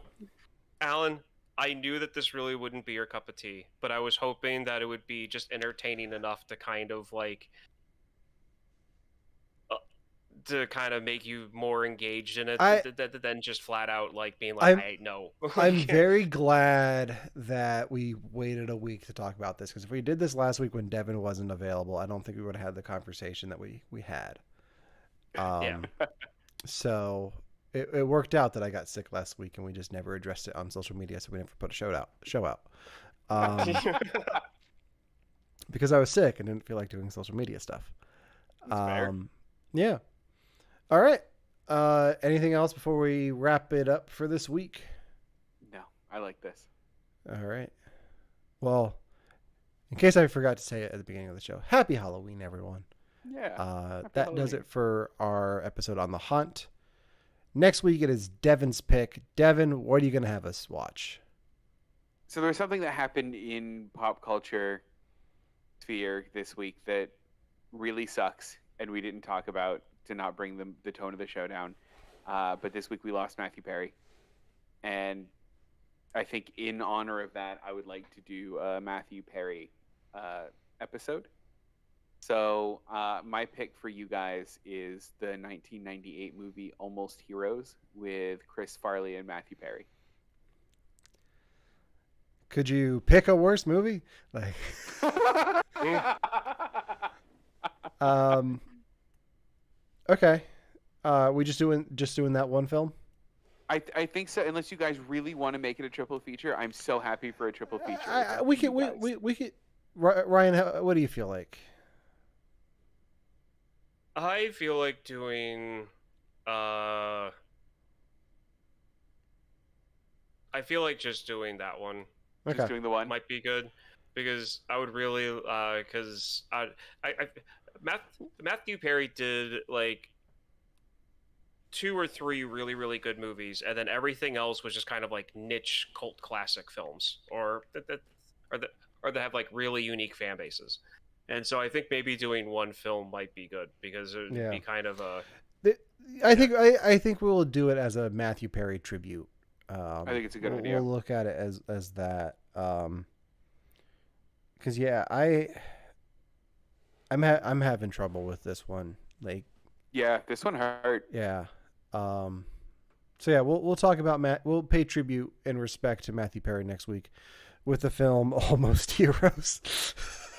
Alan, I knew that this really wouldn't be your cup of tea, but I was hoping that it would be just entertaining enough to kind of like to kind of make you more engaged in it than just flat out like being like, I know. I'm very glad that we waited a week to talk about this, because if we did this last week when Devin wasn't available, I don't think we would have had the conversation that we had. So it worked out that I got sick last week and we just never addressed it on social media, so we never put a show out. Because I was sick and didn't feel like doing social media stuff. Yeah. All right. Anything else before we wrap it up for this week? No, I like this. All right. Well, In case I forgot to say it at the beginning of the show, happy Halloween, everyone. Yeah. Happy That does Halloween. it for our episode on The Hunt. Next week it is Devin's pick. Devin, what are you going to have us watch? So there's something that happened in pop culture sphere this week that really sucks, and we didn't talk about to not bring the tone of the show down. But this week we lost Matthew Perry, and I think in honor of that, I would like to do a Matthew Perry episode. So my pick for you guys is the 1998 movie Almost Heroes with Chris Farley and Matthew Perry. Could you pick a worse movie? Like, okay. We just doing that one film. I think so. Unless you guys really want to make it a triple feature, I'm so happy for a triple feature. We could. Ryan, what do you feel like? I feel like doing. I feel like just doing that one. Okay. Just doing the one might be good, because I would really because Matthew Perry did like 2 or 3 really, really good movies, and then everything else was just kind of like niche cult classic films, or that have like really unique fan bases. And so I think maybe doing one film might be good, because it would be kind of a. I think we'll do it as a Matthew Perry tribute. I think it's a good idea. We'll look at it as that. Because I'm having trouble with this one. Like, yeah, this one hurt. Yeah. So yeah, we'll talk about We'll pay tribute and respect to Matthew Perry next week with the film Almost Heroes.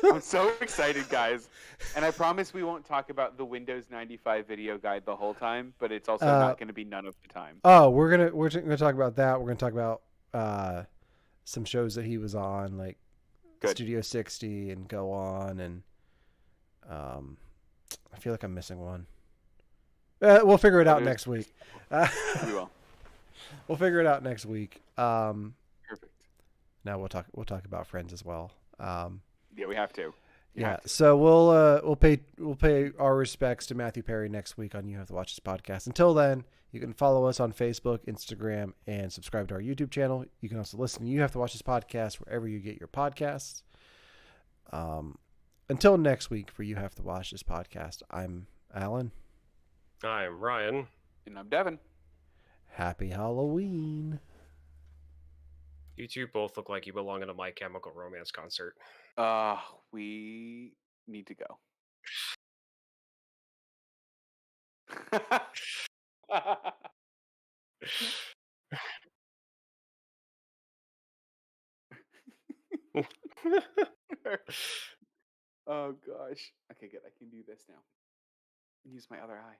I'm so excited, guys, and I promise we won't talk about the Windows 95 video guide the whole time, but it's also not going to be none of the time. Oh, we're gonna talk about that. We're gonna talk about some shows that he was on, like Studio 60 and Go On, and I feel like I'm missing one. We'll figure it out next week. We will. We'll figure it out next week. Perfect. Now we'll talk about Friends as well. Yeah, we have to. So we'll pay our respects to Matthew Perry next week on You Have to Watch This podcast. Until then, you can follow us on Facebook, Instagram, and subscribe to our YouTube channel. You can also listen to You Have to Watch This podcast wherever you get your podcasts. Until next week for You Have to Watch This podcast, I'm Alan. I'm Ryan. And I'm Devin. Happy Halloween. You two both look like you belong in a My Chemical Romance concert. We need to go. Oh gosh. Okay, good. I can do this now. Use my other eye.